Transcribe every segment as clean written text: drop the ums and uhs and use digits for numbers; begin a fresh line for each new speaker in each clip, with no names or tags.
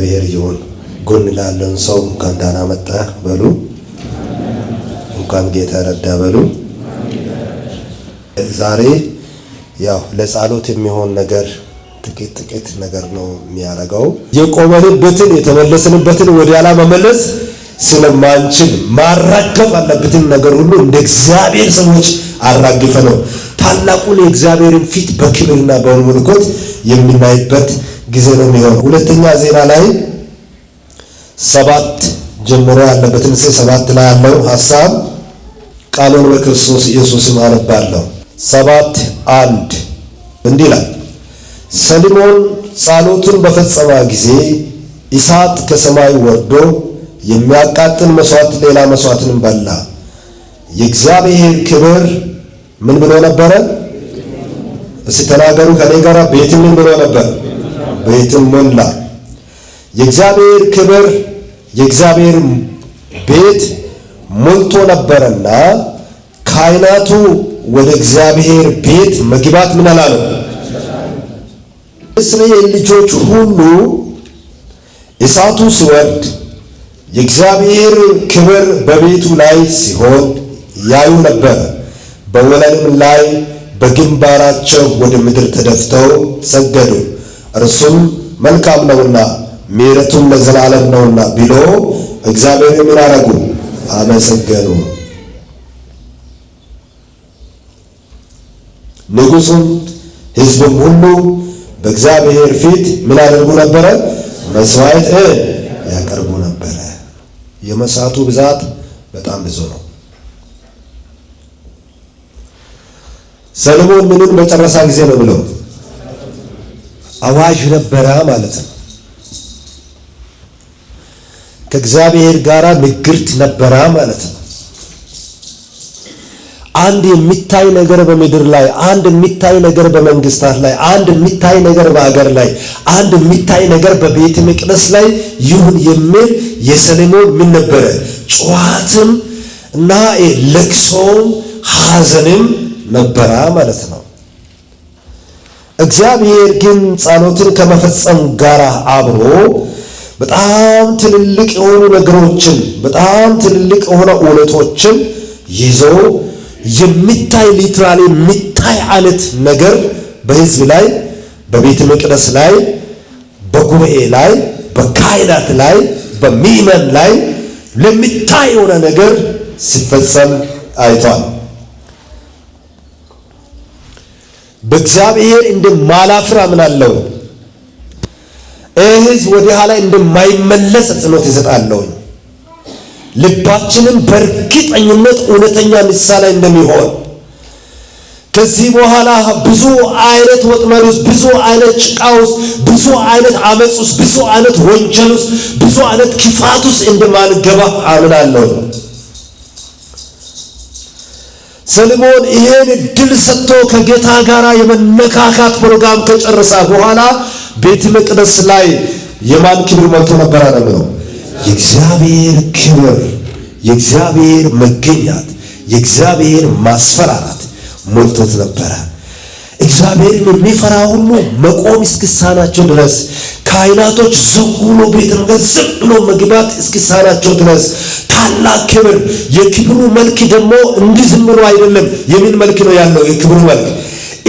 ለእግዚአብሔር ይሁን። ጎን ላለውን ሰው እንኳን ደህና መጣ በሉ፣ እንኳን ጌታ ረዳ በሉ። ዛሬ ያው ለጸሎት የሚሆን ነገር ጥቂት ነገር ነው የሚያደርገው። የቆመንበትን የተመለስንበትን ወደ ኋላ መመለስ ስለማንችል ማራገፍ አለበትን ነገር ሁሉ እንደ እግዚአብሔር ሰዎች አራግፈ ነው ታላቁን የእግዚአብሔርን ፊት በክብርና በመለኮት የምናይበት ጊዜ ነው የሚሆነው። ሁለተኛ ዜና ላይ 7 ጀምሮ ያለበትን 7 ላይ ያለው ሐሳብ ቃሉን በክርስቶስ ኢየሱስ አነባለሁ። 7:1 እንዲህ ይላል። ሰሎሞን ጸሎቱን በፈጸመ ጊዜ እሳት ከሰማይ ወርዶ የሚያቃጥል መስዋዕት ሌላ መስዋዕትን በላ። የእግዚአብሔር ክብር ምን ብሎ ነበረ? እስቲ ተናገሩ ከኔ ጋር። ቤት ምን ብሎ ነበር? ቤትም ሞላ። የእግዚአብሔር ክብር የእግዚአብሔር ቤት ሞልቶ ነበርና ካህናቱ ወደ እግዚአብሔር ቤት መግባት ምን አላሉ? እስራኤል ልጆች ሁሉ እሳቱ ሲወርድ የእግዚአብሔር ክብር በቤቱ ላይ ሲሆን ያዩ ነበር። በወለልም ላይ በግንባራቸው ወደ ምድር ተደፍተው ሰገዱ። እርሱም መልካም ነውና ምሕረቱም ለዘላለም ነውና ብሎ እግዚአብሔር ምን አደረጉ? አመሰገኑ። ንጉሡም ሕዝቡም ሁሉ በእግዚአብሔር ፊት ምን ያደርጉ ነበረ? መስዋዕት ያቀርቡ ነበረ። የመስዋዕቱ ብዛት በጣም ብዙ ነው። ሰሎሞን ምንን በጨረሳ ጊዜ ነው ብለው አዋጅ ነበረ ማለት ነው። ከእግዚአብሔር ጋር ንግርት ነበረ ማለት ነው። አንድ የሚታይ ነገር በምድር ላይ፣ አንድ የሚታይ ነገር በመንግስታት ላይ፣ አንድ የሚታይ ነገር በአገር ላይ፣ አንድ የሚታይ ነገር በቤተ መቅደስ ላይ ይሁን የሚል የሰሎሞን ምን ነበረ? ጩኸትም እና ለቅሶም ሐዘንም ነበረ ማለት ነው። እግዚአብሔር ግን ጸሎትን ከመፈጸም ጋር አብሮ በጣም ትልልቅ የሆኑ ነገሮችን፣ በጣም ትልልቅ የሆነ እውነቶችን ይዞ የሚታይ ሊትራሊ የሚታይ አይነት ነገር በሕዝብ ላይ፣ በቤተ መቅደስ ላይ፣ በጉባኤ ላይ፣ በካህናት ላይ፣ በምእመናን ላይ ለሚታይ የሆነ ነገር ሲፈጸም አይቷል። በእግዚአብሔር እንደማላፍር አምናለሁ። ሕዝብ ወደ ኋላ እንደማይመለስ ጽኖት ይሰጣለሁ። ልባችንም በእርግጠኝነት እውነተኛ ንስሐ ላይ እንደሚሆን ከዚህ በኋላ ብዙ አይነት ወጥመድ ውስጥ፣ ብዙ አይነት ጭቃ ውስጥ፣ ብዙ አይነት አመፅ ውስጥ፣ ብዙ አይነት ወንጀል ውስጥ፣ ብዙ አይነት ክፋት ውስጥ እንደማንገባ አምናለሁ። ሰሎሞን ይሄን ድል ሰጥቶ ከጌታ ጋር የመነካካት ፕሮግራም ከጨረሰ በኋላ ቤተ መቅደስ ላይ የማን ክብር ሞልቶ ነበር ነው? የእግዚአብሔር ክብር፣ የእግዚአብሔር መገኘት፣ የእግዚአብሔር ማስፈራራት ሞልቶት ነበረ። እግዚአብሔርን የሚፈራ ሁሉ መቆም እስኪሳናቸው ድረስ፣ ካህናቶች ዝም ብሎ ቤተ መቅደስ ዝም ብሎ መግባት እስኪሳናቸው ድረስ ታላቅ ክብር። የክብሩ መልክ ደግሞ እንዲህ ዝም ብሎ አይደለም። የምን መልክ ነው ያለው? የክብሩ መልክ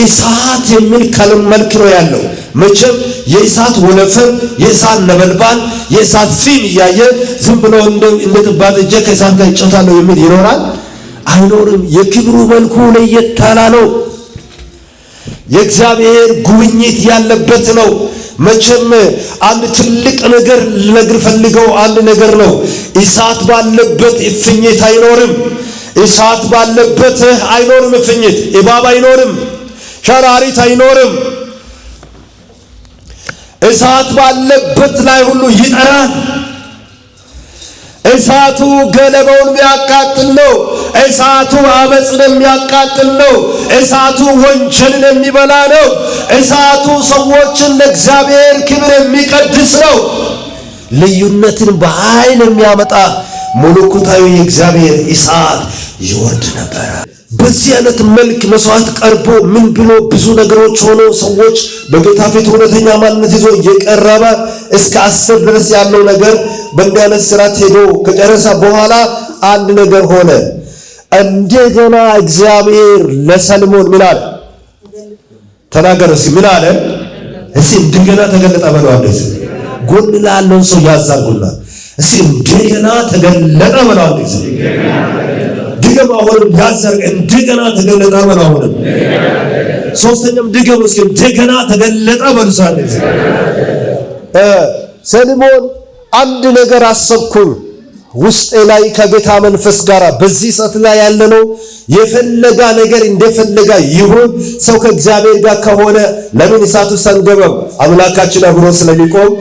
እሳት የሚል መልክ ነው ያለው። መቼም የእሳት ወለፈን፣ የእሳት ነበልባል፣ የእሳት ፊም እያየ ዝም ብሎ እንደ ጥባት እጄ ከእሳት ጋር ይጫወታለሁ የሚል ይኖራል? አይኖርም። የክብሩ መልኩ ለየት ያለ ነው። የእግዚአብሔር ጉብኝት ያለበት ነው። መቼም አንድ ትልቅ ነገር ልነግር ፈልገው አንድ ነገር ነው። እሳት ባለበት እፍኝት አይኖርም። እሳት ባለበት አይኖርም እፍኝት። እባብ አይኖርም። ሸራሪት አይኖርም። እሳት ባለበት ላይ ሁሉ ይጠራል። እሳቱ ገለባውን የሚያቃጥል ነው። እሳቱ አመፅን የሚያቃጥል ነው። እሳቱ ወንጀልን የሚበላ ነው። እሳቱ ሰዎችን ለእግዚአብሔር ክብር የሚቀድስ ነው። ልዩነትን በኃይል የሚያመጣ መለኮታዊ የእግዚአብሔር እሳት ይወርድ ነበረ። በዚህ አይነት መልክ መስዋዕት ቀርቦ ምን ብሎ ብዙ ነገሮች ሆኖ ሰዎች በጌታ ፊት እውነተኛ ማንነት ይዞ እየቀረበ እስከ 10 ድረስ ያለው ነገር በእንዲህ አይነት ስርዓት ሄዶ ከጨረሰ በኋላ አንድ ነገር ሆነ። እንደገና እግዚአብሔር ለሰሎሞን ምን አለ? ተናገረ። እስኪ ምን አለ? እስኪ እንደገና ተገለጠ በለው። አንዴ ጎን ላለውን ሰው ያዛርጉና እስኪ እንደገና ተገለጠ በለው። አንዴ ድገም። አሁንም ያዛርግ። እንደገና ተገለጠ በለው። አሁንም ሶስተኛም ድገም። እስኪ እንደገና ተገለጠ በለው። አንዴ ሰሎሞን አንድ ነገር አሰብኩኝ ውስጤ ላይ ከጌታ መንፈስ ጋር በዚህ ሰዓት ላይ ያለነው የፈለጋ ነገር እንደፈለጋ ይሁን፣ ሰው ከእግዚአብሔር ጋር ከሆነ ለምን እሳቱ ሰንገበም አምላካችን አብሮ ስለሚቆም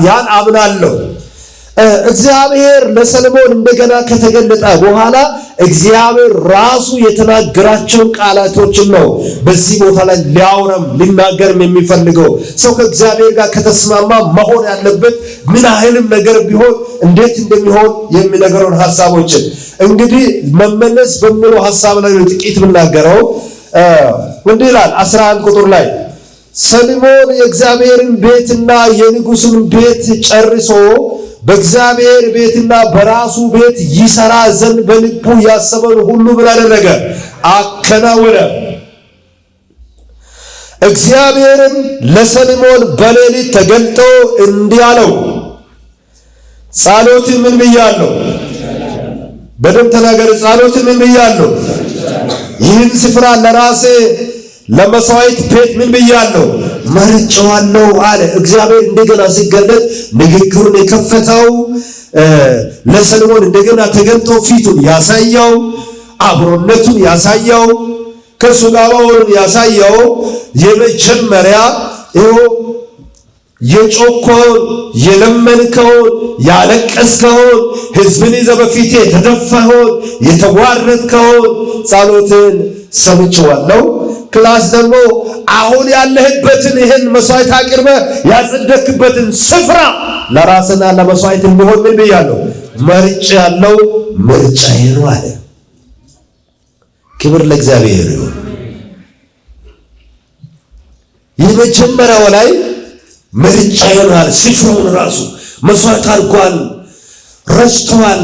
ያን አምናለሁ። እግዚአብሔር ለሰሎሞን እንደገና ከተገለጠ በኋላ እግዚአብሔር ራሱ የተናገራቸውን ቃላቶችን ነው በዚህ ቦታ ላይ ሊያወራም ሊናገርም የሚፈልገው። ሰው ከእግዚአብሔር ጋር ከተስማማ መሆን ያለበት ምን ያህልም ነገር ቢሆን እንዴት እንደሚሆን የሚነገሩን ሐሳቦችን እንግዲህ መመለስ በሚለው ሐሳብ ላይ ጥቂት ብናገረው እንዲህ ይላል 11 ቁጥር ላይ ሰሎሞን የእግዚአብሔርን ቤትና የንጉሥን ቤት ጨርሶ በእግዚአብሔር ቤትና በራሱ ቤት ይሰራ ዘንድ በልቡ ያሰበውን ሁሉ ምን አደረገ? አከናወነ። እግዚአብሔርም ለሰሎሞን በሌሊት ተገልጦ እንዲህ አለው። ጸሎት ምን ብያለሁ? በደም ተናገር። ጸሎት ምን ብያለሁ? ይህን ስፍራ ለራሴ ለመስዋዕት ቤት ምን ብያለሁ? መርጬዋለሁ አለ። እግዚአብሔር እንደገና ሲገለጥ ንግግሩን የከፈተው ለሰሎሞን እንደገና ተገልጦ ፊቱን ያሳየው፣ አብሮነቱን ያሳየው፣ ከሱ ጋር መሆኑን ያሳየው የመጀመሪያ ይኸው የጮኮውን የለመንከውን ያለቀስከውን ሕዝብን ይዘህ በፊቴ የተደፋኸውን የተዋረድከውን ጸሎትን ሰምቼዋለሁ። ክላስ ደግሞ አሁን ያለህበትን ይህን መስዋዕት አቅርበህ ያጸደቅበትን ስፍራ ለራስና ለመስዋዕት እንዲሆን ምን ብያለሁ? መርጬአለሁ፣ ምርጫዬ ነው አለ። ክብር ለእግዚአብሔር ይሁን። የመጀመሪያው ላይ ምርጫዬ ነው አለ። ስፍራውን ራሱ መስዋዕት አድርጓል፣ ረጭቷል።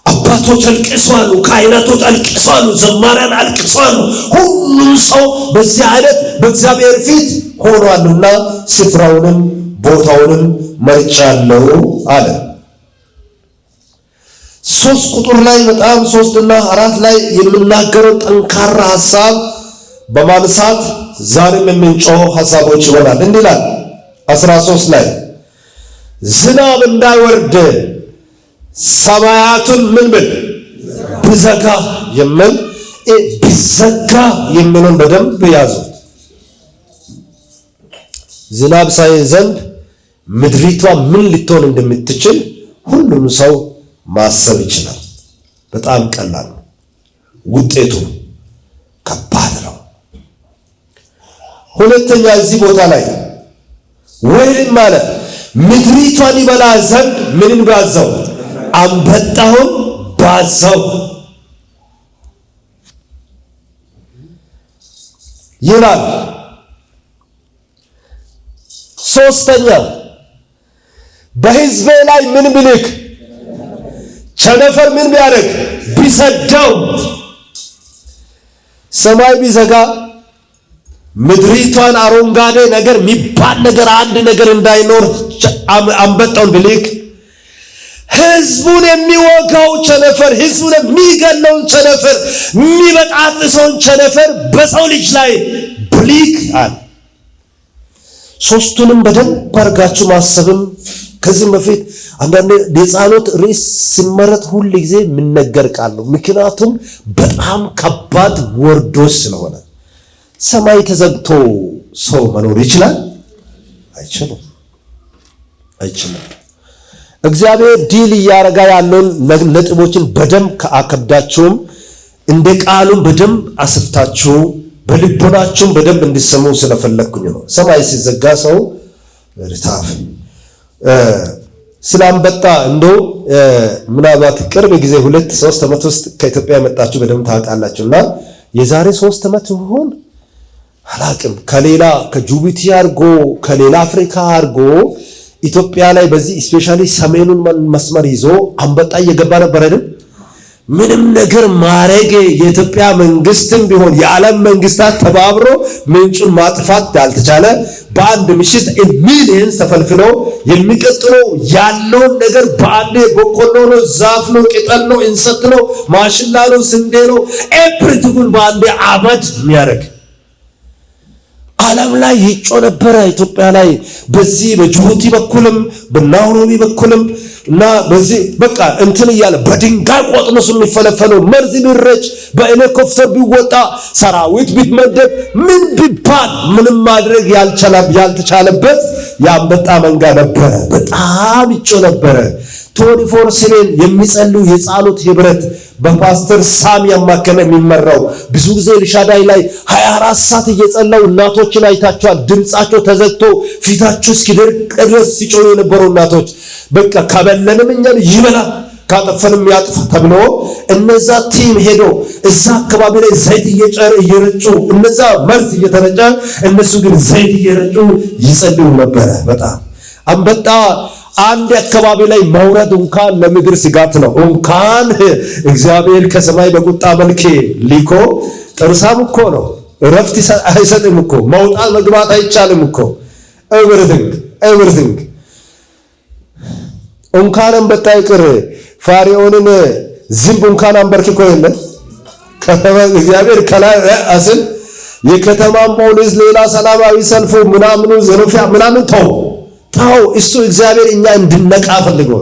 አባቶች አልቅሰዋል፣ ካህናቶች አልቅሰዋል፣ ዘማሪያን አልቅሰዋል። ሁሉም ሰው በዚህ አይነት በእግዚአብሔር ፊት ሆኗልና ስፍራውንም ቦታውንም መርጫለሁ አለ። 3 ቁጥር ላይ በጣም 3 እና 4 ላይ የምናገረው ጠንካራ ሐሳብ በማንሳት ዛሬም የምንጮህ ሐሳቦች ይሆናል። እንዲህ ይላል 13 ላይ ዝናብ እንዳይወርድ ሰማያቱን ምን ብል ብዘጋ የሚል ብዘጋ የሚለውን በደንብ ያዙት። ዝናብ ሳይዘንብ ምድሪቷ ምን ልትሆን እንደምትችል ሁሉም ሰው ማሰብ ይችላል። በጣም ቀላል ነው፣ ውጤቱ ከባድ ነው። ሁለተኛ እዚህ ቦታ ላይ ወይም ማለት ምድሪቷን ይበላ ዘንድ ምንን ባዘው? አንበጣውን ባዘው ይላል። ሶስተኛ በሕዝቤ ላይ ምን ብልክ ቸነፈር ምን ቢያደርግ ቢሰደው፣ ሰማይ ቢዘጋ ምድሪቷን አረንጓዴ ነገር የሚባል ነገር አንድ ነገር እንዳይኖር አንበጣውን ብልክ ሕዝቡን የሚወጋው ቸነፈር፣ ሕዝቡን የሚገለውን ቸነፈር፣ የሚበጣጥሰውን ቸነፈር በሰው ልጅ ላይ ብልክ አለ። ሶስቱንም በደንብ አድርጋችሁ ማሰብም ከዚህም በፊት አንዳንድ የጸሎት ርዕስ ሲመረጥ ሁል ጊዜ የሚነገር ቃል ነው። ምክንያቱም በጣም ከባድ ወርዶች ስለሆነ። ሰማይ ተዘግቶ ሰው መኖር ይችላል? አይችልም፣ አይችልም። እግዚአብሔር ዲል እያረጋ ያለውን ነጥቦችን በደንብ ከአከብዳችሁም እንደ ቃሉም በደንብ አስፍታችሁ በልቦናችሁም በደንብ እንዲሰሙ ስለፈለግኩኝ ነው። ሰማይ ሲዘጋ ሰው ርታፍ ስላንበጣ እንደው ምናልባት ቅርብ ጊዜ 2-3 ዓመት ውስጥ ከኢትዮጵያ መጣችሁ በደንብ ታውቃላችሁና የዛሬ 3 ዓመት ይሆን አላቅም ከሌላ ከጅቡቲ አርጎ ከሌላ አፍሪካ አርጎ ኢትዮጵያ ላይ በዚህ ስፔሻሊ ሰሜኑን መስመር ይዞ አንበጣ እየገባ ነበር አይደል? ምንም ነገር ማረግ የኢትዮጵያ መንግስትም ቢሆን የዓለም መንግስታት ተባብሮ ምንጩን ማጥፋት ያልተቻለ በአንድ ምሽት ሚሊየንስ ተፈልፍሎ የሚቀጥለው ያለውን ነገር በአንድ በቆሎ ነው፣ ዛፍ ነው፣ ቅጠል ነው፣ እንሰት ነው፣ ማሽላ ነው፣ ስንዴ ነው፣ ኤፕሪቱን በአንድ አመት የሚያደርግ ዓለም ላይ ይጮ ነበረ። ኢትዮጵያ ላይ በዚህ በጅቡቲ በኩልም በናይሮቢ በኩልም እና በዚህ በቃ እንትን እያለ በድንጋይ ቆጥኖስ የሚፈለፈለው መርዝ ቢረጭ በሄሊኮፕተር ቢወጣ ሰራዊት ቢመደብ ምን ቢባል ምንም ማድረግ ያልተቻለበት የአንበጣ መንጋ ነበረ። በጣም ይጮ ነበረ። 24/7 የሚጸልዩ የጸሎት ህብረት በፓስተር ሳሚ ያማከለ የሚመራው ብዙ ጊዜ ልሻዳይ ላይ 24 ሰዓት እየጸለዩ እናቶችን አይታቸዋል። ድምጻቸው ተዘግቶ ፊታቸው እስኪደርቅ ድረስ ሲጮሁ የነበሩ እናቶች በቃ ካበለንም እኛን ይበላል ካጠፈንም ያጥፋ ተብሎ እነዛ ቲም ሄዶ እዛ አካባቢ ላይ ዘይት እየረጩ እነዛ መርዝ እየተረጨ እነሱ ግን ዘይት እየረጩ ይጸልዩ ነበረ። በጣም አንበጣ አንድ አካባቢ ላይ መውረድ እንኳን ለምድር ስጋት ነው። እንኳን እግዚአብሔር ከሰማይ በቁጣ መልክ ሊኮ ጥርሳም እኮ ነው እረፍት አይሰጥም እኮ መውጣት መግባት አይቻልም እኮ ኤቭሪቲንግ እንኳን አንበጣ ይቅር ፋሪኦንን ዝንብ እንኳን አንበርክኮ የለ ከተማ እግዚአብሔር ከላይ አስል የከተማን ፖሊስ ሌላ ሰላማዊ ሰልፉ ምናምኑ ዘሮፊያ ምናምን ተው እሱ እግዚአብሔር እኛ እንድነቃ ፈልገው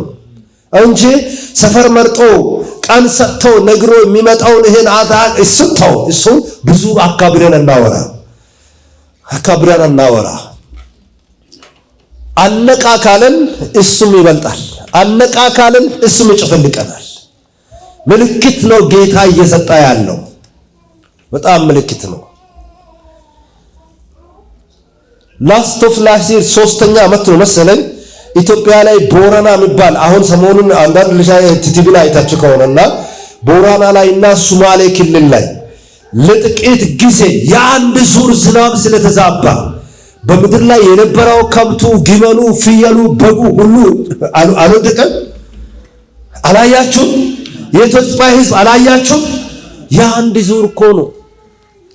እንጂ ሰፈር መርጦ ቀን ሰጥቶ ነግሮ የሚመጣውን ይሄን እሱ ብዙ አካብረን እናወራ አነቃ ካለን እሱም ይበልጣል። አነቃ ካለን እሱም ይጨፈልቀናል። ምልክት ነው ጌታ እየሰጣ ያለው በጣም ምልክት ነው። ላስት ኦፍ ላስት ይር 3ኛ ዓመት ነው መሰለኝ ኢትዮጵያ ላይ ቦረና የሚባል አሁን ሰሞኑን አንዳንድ ልጅ ቲቪ ላይ አይታችሁ ከሆነና ቦረና ላይና ሶማሌ ክልል ላይ ለጥቂት ጊዜ የአንድ ዙር ዝናብ ስለተዛባ በምድር ላይ የነበረው ከብቱ፣ ግመሉ፣ ፍየሉ፣ በጉ ሁሉ አልወደቀም። አላያችሁ? የኢትዮጵያ ሕዝብ አላያችሁ? የአንድ ዙር እኮ ነው።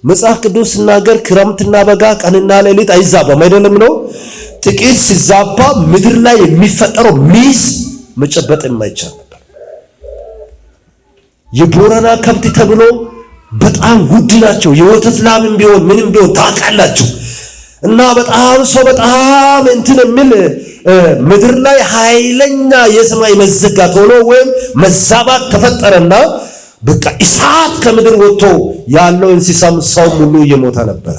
መጽሐፍ ቅዱስ ሲናገር ክረምትና በጋ ቀንና ሌሊት አይዛባም አይደለም ነው። ጥቂት ሲዛባ ምድር ላይ የሚፈጠረው ሚስ መጨበጥ የማይቻል ነበር። የቦረና ከብት ተብሎ በጣም ውድ ናቸው። የወተት ላምም ቢሆን ምንም ቢሆን ታውቃላችሁ። እና በጣም እንትን የሚል ምድር ላይ ኃይለኛ የሰማይ መዘጋት ሆኖ ወይም መዛባት ተፈጠረና በቃ እሳት ከምድር ወጥቶ ያለው እንስሳም ሰው ሙሉ እየሞተ ነበር።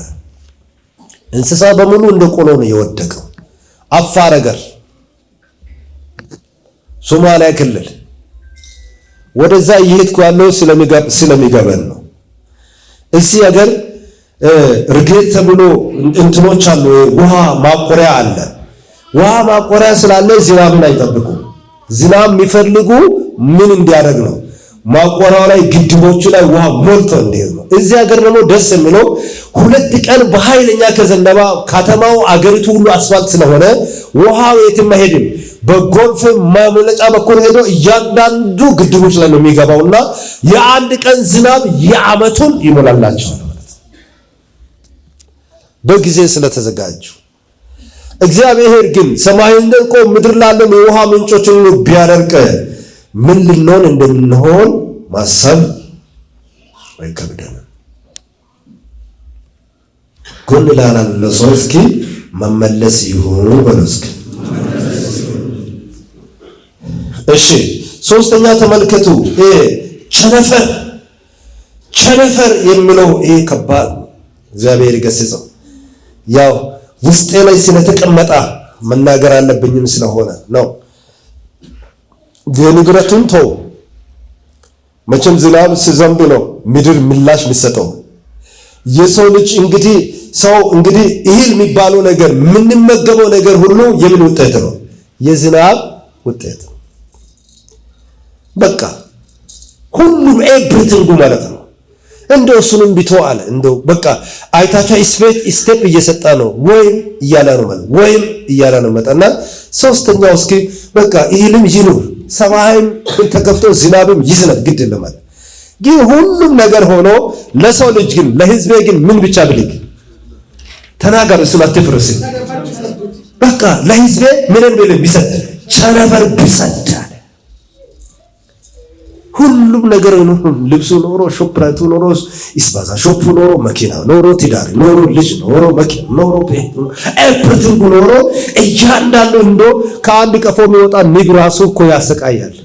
እንስሳ በሙሉ እንደ ቆሎ ነው የወደቀው። አፋር ሀገር፣ ሶማሊያ ክልል ወደዛ እየሄድኩ ያለው ስለሚገበን ነው። እዚህ ሀገር ርግጥ ተብሎ እንትኖች አሉ። ውሃ ማቆሪያ አለ። ውሃ ማቆሪያ ስላለ ዝናብን አይጠብቁ። ዝናብ የሚፈልጉ ምን እንዲያደርግ ነው? ማቆሪያው ላይ ግድቦቹ ላይ ውሃ ሞልቶ እንዲሄድ ነው። እዚህ ሀገር ደግሞ ደስ የሚለው 2 ቀን በኃይለኛ ከዘነበ ከተማው አገሪቱ ሁሉ አስፋልት ስለሆነ ውሃው የትም አይሄድም። በጎልፍ ማመለጫ በኩል ሄዶ እያንዳንዱ ግድቦች ላይ ነው የሚገባውና የአንድ ቀን ዝናብ የዓመቱን ይሞላላቸዋል ማለት ነው። በጊዜ ስለተዘጋጁ እግዚአብሔር ግን ሰማይን ደልቆ ምድር ላለው የውሃ ምንጮችን ሁሉ ቢያደርቅ ምን ልንሆን እንደምንሆን ማሰብ አይከብደንም። ጎን ላለው ሰው እስኪ መመለስ ይሁን በለው እስኪ። እሺ 3ኛ ተመልከቱ። ቸነፈር የሚለው ከባድ እግዚአብሔር ይገስጸው። ያው ውስጤ ላይ ስለተቀመጠ መናገር አለብኝም ስለሆነ ነው። የንግረቱን ተው። መቼም ዝናብ ሲዘንብ ነው ምድር ምላሽ የሚሰጠው። የሰው ልጅ እንግዲህ እህል የሚባለው ነገር የምንመገበው ነገር ሁሉ የምን ውጤት ነው? የዝናብ ውጤት በቃ ሁሉም ኤቭሪቲንግ ማለት ነው። እንደው እሱንም ቢተው አለ እንደው በቃ አይታቻ ስቴፕ እየሰጣ ነው ወይም እያለ ነው ማለት ወይም እያለ ነው መጣና ሶስተኛው እስኪ በቃ ይህንም ይኑር ሰማይም ተከፍቶ ዝናብም ይዝነብ ግድ የለም ማለት ግን ሁሉም ነገር ሆኖ ለሰው ልጅ ግን ለህዝቤ ግን ምን ብቻ ብልክ ተናገር እሱ አትፍርስ በቃ ለህዝቤ ምንን ቢሰጥ ቸነፈር ቢሰጥ ሁሉም ነገር ነው ልብሱ ኖሮ ሾፕራቱ ኖሮ ኢስባዛ ሾፑ ኖሮ መኪና ኖሮ ትዳር ኖሮ ልጅ ኖሮ መኪና ኖሮ ቤት ኤቭሪቲንግ ኖሮ እያንዳንዱ እንዶ ከአንድ ቀፎ የሚወጣ ንብ ራሱ እኮ ያሰቃያል።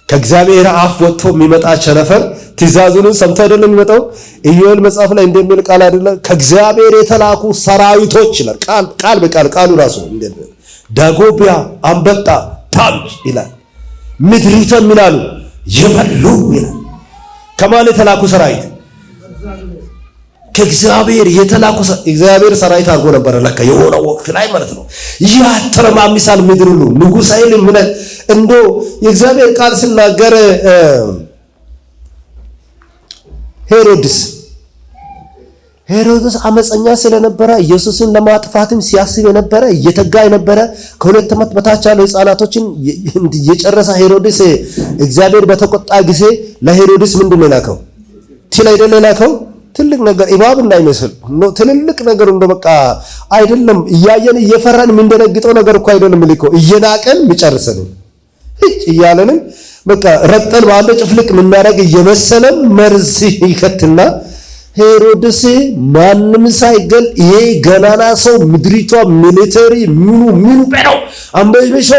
ከእግዚአብሔር አፍ ወጥቶ የሚመጣ ቸነፈር ትእዛዙን ሰምቶ አይደለም የሚመጣው። ኢዮኤል መጽሐፍ ላይ እንደሚል ቃል አይደለ ከእግዚአብሔር የተላኩ ሰራዊቶች ይላል። ቃል በቃል ቃሉ ራሱ እንደሚል ዳጎቢያ አንበጣ ታምጭ ይላል። ምድሪቷን ምናሉ ይበሉ ይላል። ከማን የተላኩ ሰራዊት? ከእግዚአብሔር የተላኩ እግዚአብሔር ሰራዊት አድርጎ ነበር ለካ የሆነ ወቅት ላይ ማለት ነው። ያተረማምሳል ምድር ሁሉ ንጉሥ አይልም ምን እንዶ የእግዚአብሔር ቃል ሲናገር ሄሮድስ አመፀኛ ስለነበረ ኢየሱስን ለማጥፋትም ሲያስብ የነበረ እየተጋ የነበረ ከሁለት ዓመት በታች ያሉ ሕፃናቶችን የጨረሰ ሄሮድስ እግዚአብሔር በተቆጣ ጊዜ ለሄሮድስ ምንድነው የላከው? ትል አይደለም የላከው ትልቅ ነገር እባብ እንዳይመስል ትልልቅ ነገር እንደ በቃ አይደለም እያየን እየፈራን የምንደነግጠው ነገር እኮ አይደለም ልኮ እየናቀን የሚጨርሰን እያለንም በቃ ረጠን ባለ ጭፍልቅ ምናረግ እየመሰለን መርዝ ይከትና ሄሮድስ ማንም ሳይገል ይሄ ገናና ሰው ምድሪቷ ሚሊተሪ ምኑ በለው አንበይበሾ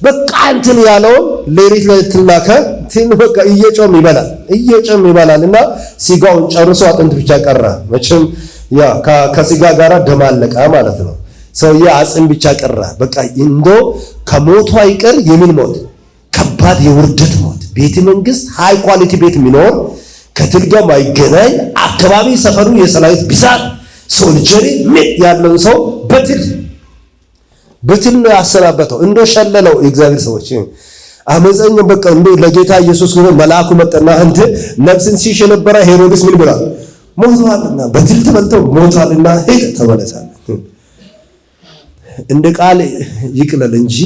በቃ እንትን ያለው ሌሊት ላይ ተላከ ትን በቃ እየጮም ይበላልና ሲጋውን ጨርሶ አጥንት ብቻ ቀረ። መቼም ያ ከሲጋ ጋራ ደም አለቀ ማለት ነው። ሰውዬ አጽም ብቻ ቀረ። በቃ እንዶ ከሞቱ አይቀር የምን ሞት? ከባድ የውርደት ሞት። ቤተ መንግስት ሃይ ኳሊቲ ቤት የሚኖር ከትልጋው ማይገናኝ አካባቢ ሰፈሩ የሰራዊት ብዛት ሶልጀሪ ምን ያለው ሰው በትል ነው ያሰናበተው። እንዶ ሸለለው የእግዚአብሔር ሰዎች አመፀኛ በቃ እንዶ ለጌታ ኢየሱስ ሆኖ መልአኩ መጣና እንደ ነፍስን ሲሽ የነበረ ሄሮድስ ምን ብሏል? ሞቷልና በትል ተበልተው ሞቷልና ሄደ ተመለሳለ። እንደ ቃል ይቅለል እንጂ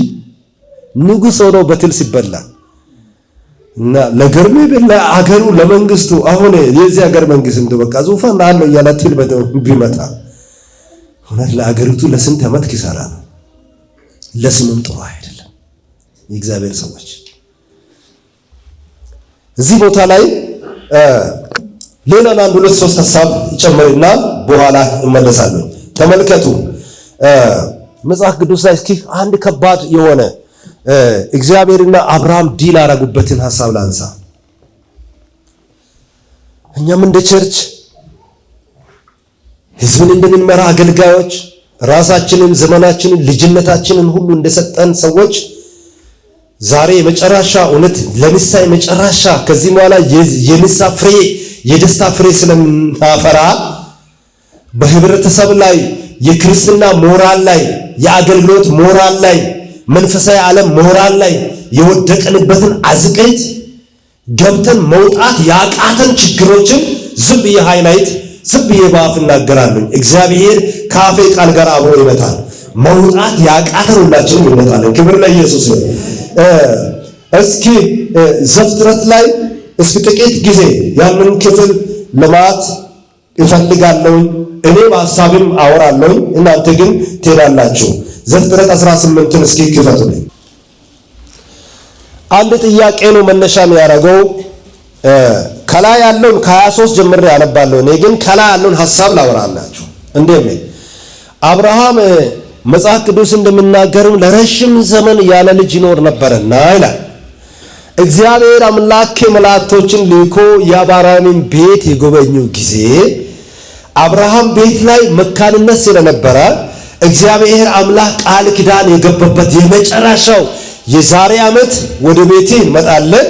ንጉሥ ሆኖ በትል ሲበላ እና ለገርሜ በላ አገሩ ለመንግስቱ አሁን የዚህ ሀገር መንግስት እንደ በቃ ዙፋን አለው ያላትል በደው ቢመጣ እውነት ለአገሪቱ ለስንት ዓመት ኪሳራ ነው። ለስምም ጥሩ አይደለም። የእግዚአብሔር ሰዎች እዚህ ቦታ ላይ ሌላ አንድ ሁለት ሶስት ሐሳብ ጨምርና በኋላ እመለሳለሁ። ተመልከቱ መጽሐፍ ቅዱስ ላይ እስኪ አንድ ከባድ የሆነ እግዚአብሔርና አብርሃም ዲል አረጉበትን ሐሳብ ላንሳ። እኛም እንደ ቸርች ህዝብን እንደምንመራ አገልጋዮች ራሳችንን ዘመናችንን ልጅነታችንን ሁሉ እንደሰጠን ሰዎች ዛሬ የመጨረሻ እውነት ለንሳ የመጨረሻ ከዚህ በኋላ የንሳ ፍሬ የደስታ ፍሬ ስለምናፈራ በህብረተሰብ ላይ የክርስትና ሞራል ላይ የአገልግሎት ሞራል ላይ መንፈሳዊ ዓለም ሞራል ላይ የወደቀንበትን አዝቅት ገብተን መውጣት ያቃተን ችግሮችን ዝም ብዬ ሃይላይት ዝም ብዬ ባፍ እናገራለሁ። እግዚአብሔር ካፌ ቃል ጋር አብሮ ይመጣል። መውጣት ያቃተን ሁላችንም ይመጣለን። ክብር ለኢየሱስ ነው። እስኪ ዘፍጥረት ላይ እስኪ ጥቂት ጊዜ ያንን ክፍል ለማት እፈልጋለሁ። እኔ በሐሳብም አወራለሁ፣ እናንተ ግን ትሄዳላችሁ። ዘፍጥረት 18ን እስኪ ክፈቱልኝ። አንድ ጥያቄ ነው መነሻ የሚያደርገው። ከላይ ያለውን ከ23 ጀምሬ ያነባለሁ። እኔ ግን ከላይ ያለውን ሐሳብ ላወራላችሁ። እንዴት ነው አብርሃም መጽሐፍ ቅዱስ እንደምናገርም ለረጅም ዘመን ያለ ልጅ ይኖር ነበርና ይላል። እግዚአብሔር አምላክ መላእክቶችን ልኮ የአብርሃምን ቤት የጎበኙ ጊዜ አብርሃም ቤት ላይ መካንነት ስለነበረ እግዚአብሔር አምላክ ቃል ኪዳን የገባበት የመጨረሻው የዛሬ ዓመት ወደ ቤቴ እንመጣለን።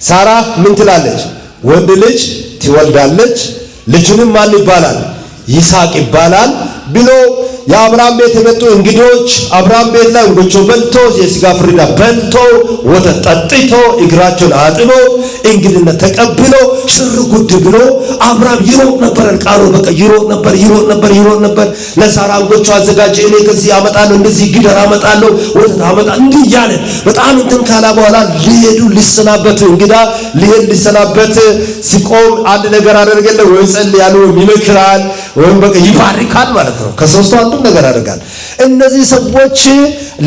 ሳራ ምን ትላለች? ወንድ ልጅ ትወልዳለች። ልጁንም ማን ይባላል? ይስሐቅ ይባላል። ብሎ የአብርሃም ቤት የመጡ እንግዶች አብርሃም ቤት ላይ እንጎቾ በልቶ የሥጋ ፍሪዳ በልቶ ወተት ጠጥቶ እግራቸውን አጥቦ እንግድነት ተቀብሎ ሽር ጉድ ብሎ አብርሃም ይሮጥ ነበር። ቃሉ በቃ ይሮጥ ነበር። ለሳራ እንጎቾ አዘጋጀ። እኔ ከዚህ አመጣለሁ፣ እንደዚህ ግደር አመጣለሁ፣ ወተት አመጣ እንዲህ እያለ በጣም እንትን ካላ በኋላ ሊሄዱ ሊሰናበት እንግዳ ሊሰናበት ሲቆም አንድ ነገር አደረገለት። ወይ ጸልያል፣ ወይ ይመክራል፣ ወይም በቃ ይባርካል ማለት ነው። ከሶስቱ አንዱ ነገር ያደርጋል። እነዚህ ሰዎች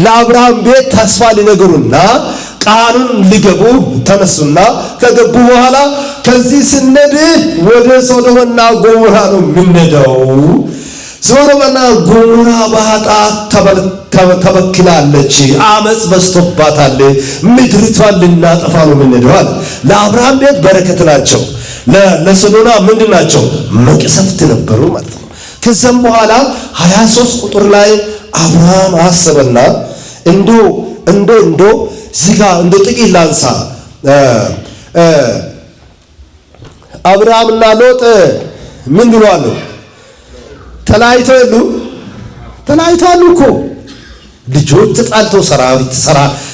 ለአብርሃም ቤት ተስፋ ሊነግሩና ቃሉን ሊገቡ ተነሱና ከገቡ በኋላ ከዚህ ስነድ ወደ ሶዶምና ጎሞራ ነው የምንሄደው። ሶዶምና ጎሞራ በኃጢአት ተበክላለች፣ አመጽ በዝቶባታል፣ ምድሪቷን ልናጠፋ ነው የምንሄደው አለ። ለአብርሃም ቤት በረከት ናቸው፣ ለሶዶና ምንድን ናቸው? መቅሰፍት ነበሩ ማለት ነው። ከዛም በኋላ 23 ቁጥር ላይ አብርሃም አሰበና እንዶ ስጋ እንዶ ጥቂት ላንሳ። አብርሃምና ሎጥ ምን ብለዋል? ተለያይተው ተለያይተዋል እኮ ልጆች ተጣልተው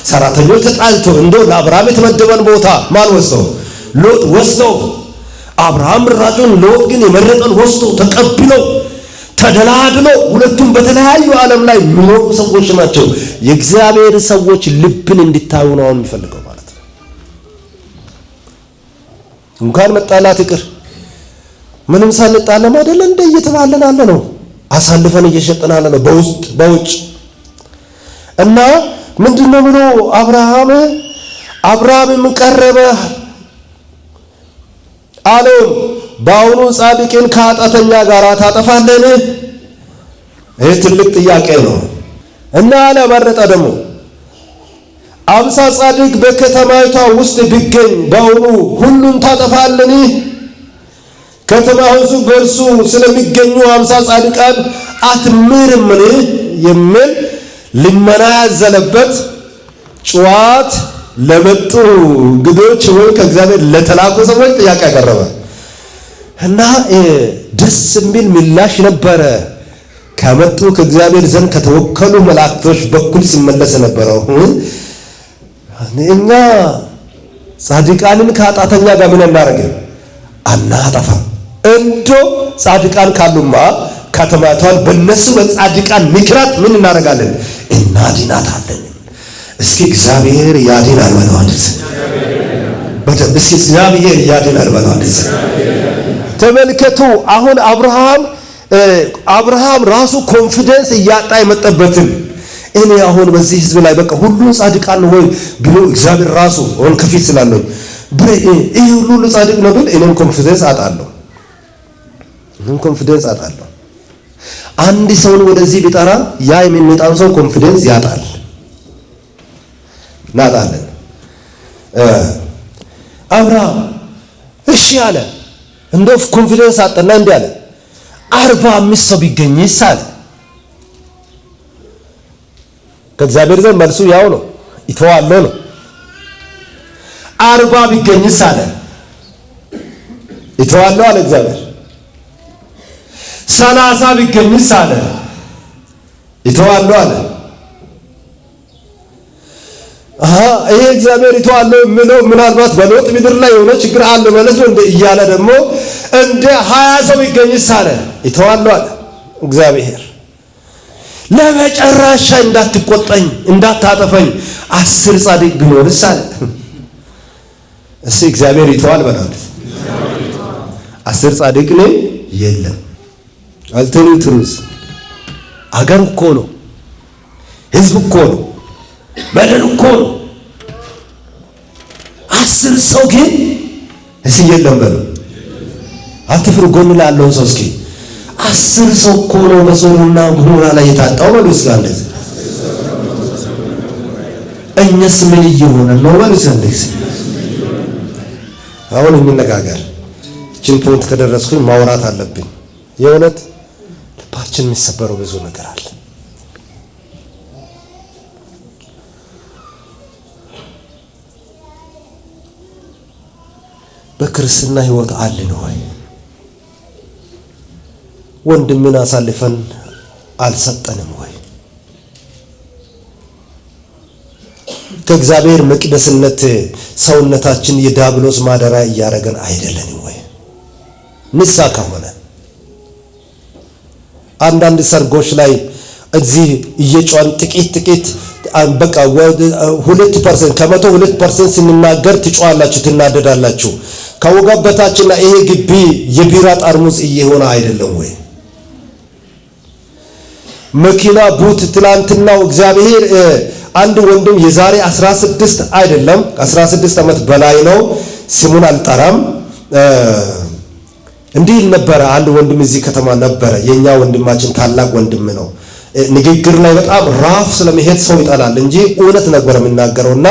ሰራተኞች ተጣልተው እንዶ ለአብርሃም የተመደበን ቦታ ማን ወስደው? ሎጥ ወስደው። አብርሃም ራጁን ሎጥ ግን የመረጠን ወስዶ ተቀብለው ተደላድለው ሁለቱም በተለያዩ ዓለም ላይ የሚኖሩ ሰዎች ናቸው። የእግዚአብሔር ሰዎች ልብን እንዲታዩ ነው የሚፈልገው ማለት ነው። እንኳን መጣላት ይቅር ምንም ሳንጣለም አይደለ እንደ እየተባለን አለ ነው፣ አሳልፈን እየሸጥን አለ ነው በውጭ እና ምንድነው ብሎ አብርሃምም ቀረበ አለው፣ በአሁኑ ጻድቅን ከኃጢአተኛ ጋር ታጠፋለህ? ይህ ትልቅ ጥያቄ ነው። እና አለ መረጠ ደግሞ 50 ጻድቅ በከተማይቷ ውስጥ ቢገኝ በአሁኑ ሁሉን ታጠፋለህ? ከተማው በእርሱ ስለሚገኙ 50 ጻድቃን አትምርምን? የሚል ልመና ያዘለበት ጨዋት ለመጡ እንግዶች ወይ ከእግዚአብሔር ለተላኩ ሰዎች ጥያቄ ያቀረበ እና ደስ የሚል ምላሽ ነበረ። ከመጡ ከእግዚአብሔር ዘንድ ከተወከሉ መላእክቶች በኩል ሲመለስ ነበረው። እኛ ጻድቃንን ከኃጢአተኛ ጋር ምን እናደርግ? አናጠፋ። እንዶ ጻድቃን ካሉማ ከተማቷን በእነሱ በጻድቃን ምክንያት ምን እናደርጋለን? እናድናታለን። እስኪ እግዚአብሔር ያድናል በለው አንተ። በደንብ እስኪ እግዚአብሔር ያድናል በለው አንተ። ተመልከቱ አሁን አብርሃም ራሱ ኮንፊደንስ እያጣ የመጣበትን እኔ አሁን በዚህ ህዝብ ላይ በቃ ሁሉ ጻድቃን ነው ወይ ብሎ እግዚአብሔር ራሱ አሁን ከፊት ስላለው ይሄ ሁሉ ጻድቅ ነው ብል እኔም ኮንፊደንስ አጣለሁ። አንድ ሰውን ወደዚህ ቢጠራ ያ የሚመጣው ሰው ኮንፊደንስ ያጣል። ናታለን አብርሃም እሺ አለ። እንደው ኮንፊደንስ አጣና እንዴ አለ 45 ሰው ቢገኝስ አለ። ከእግዚአብሔር ዘንድ መልሱ ያው ነው፣ ይተዋለው ነው። 40 ቢገኝስ አለ። ይተዋለው አለ እግዚአብሔር። 30 ቢገኝስ አለ። ይተዋለው አለ። ይሄ እግዚአብሔር ይተዋለው የሚለው ምናልባት በሎጥ ምድር ላይ የሆነ ችግር አለ ማለት ነው። እንደ እያለ ደግሞ እንደ 20 ሰው ቢገኝስ አለ። ይተዋለው አለ እግዚአብሔር። ለመጨረሻ እንዳትቆጣኝ እንዳታጠፈኝ 10 ጻድቅ ቢኖርስ አለ። እሺ እግዚአብሔር ይተዋል በላንተ 10 ጻድቅ ነው የለም። አልተኒትሩስ አገር እኮ ነው፣ ህዝብ እኮ ነው፣ በደል እኮ ነው። 10 ሰው ግን እሺ የለም በለው። አትፍሩ። ጎን ላለው ሰው እስኪ 10 ሰው እኮ ነው በሶዶምና ገሞራ ላይ የታጣው በሉ እስኪ እንደዚህ። እኛስ ምን እየሆነ ነው በሉ እስኪ። አሁን እንነጋገር። እቺን ፖይንት ከደረስኩኝ ማውራት አለብኝ። የእውነት ልባችን የሚሰበረው ብዙ ነገር አለ። በክርስትና ህይወት አለን ወይ? ወንድምን አሳልፈን አልሰጠንም ወይ? ከእግዚአብሔር መቅደስነት ሰውነታችን የዲያብሎስ ማደሪያ እያደረገን አይደለንም ወይ? ንሳ ከሆነ አንዳንድ ሰርጎች ላይ እዚህ እየጮን ጥቂት በቃ 2% ከመቶ 2% ስንናገር ትጮዋላችሁ፣ ትናደዳላችሁ። ከወገብ በታችና ይሄ ግቢ የቢራ ጠርሙስ እየሆነ አይደለም ወይ? መኪና ቡት ትላንትናው እግዚአብሔር አንድ ወንድም የዛሬ 16 አይደለም 16 ዓመት በላይ ነው፣ ስሙን አልጠራም። እንዲህ ነበረ። አንድ ወንድም እዚህ ከተማ ነበረ፣ የኛ ወንድማችን ታላቅ ወንድም ነው። ንግግር ላይ በጣም ራፍ ስለመሄድ ሰው ይጠላል እንጂ እውነት ነበር የሚናገረውና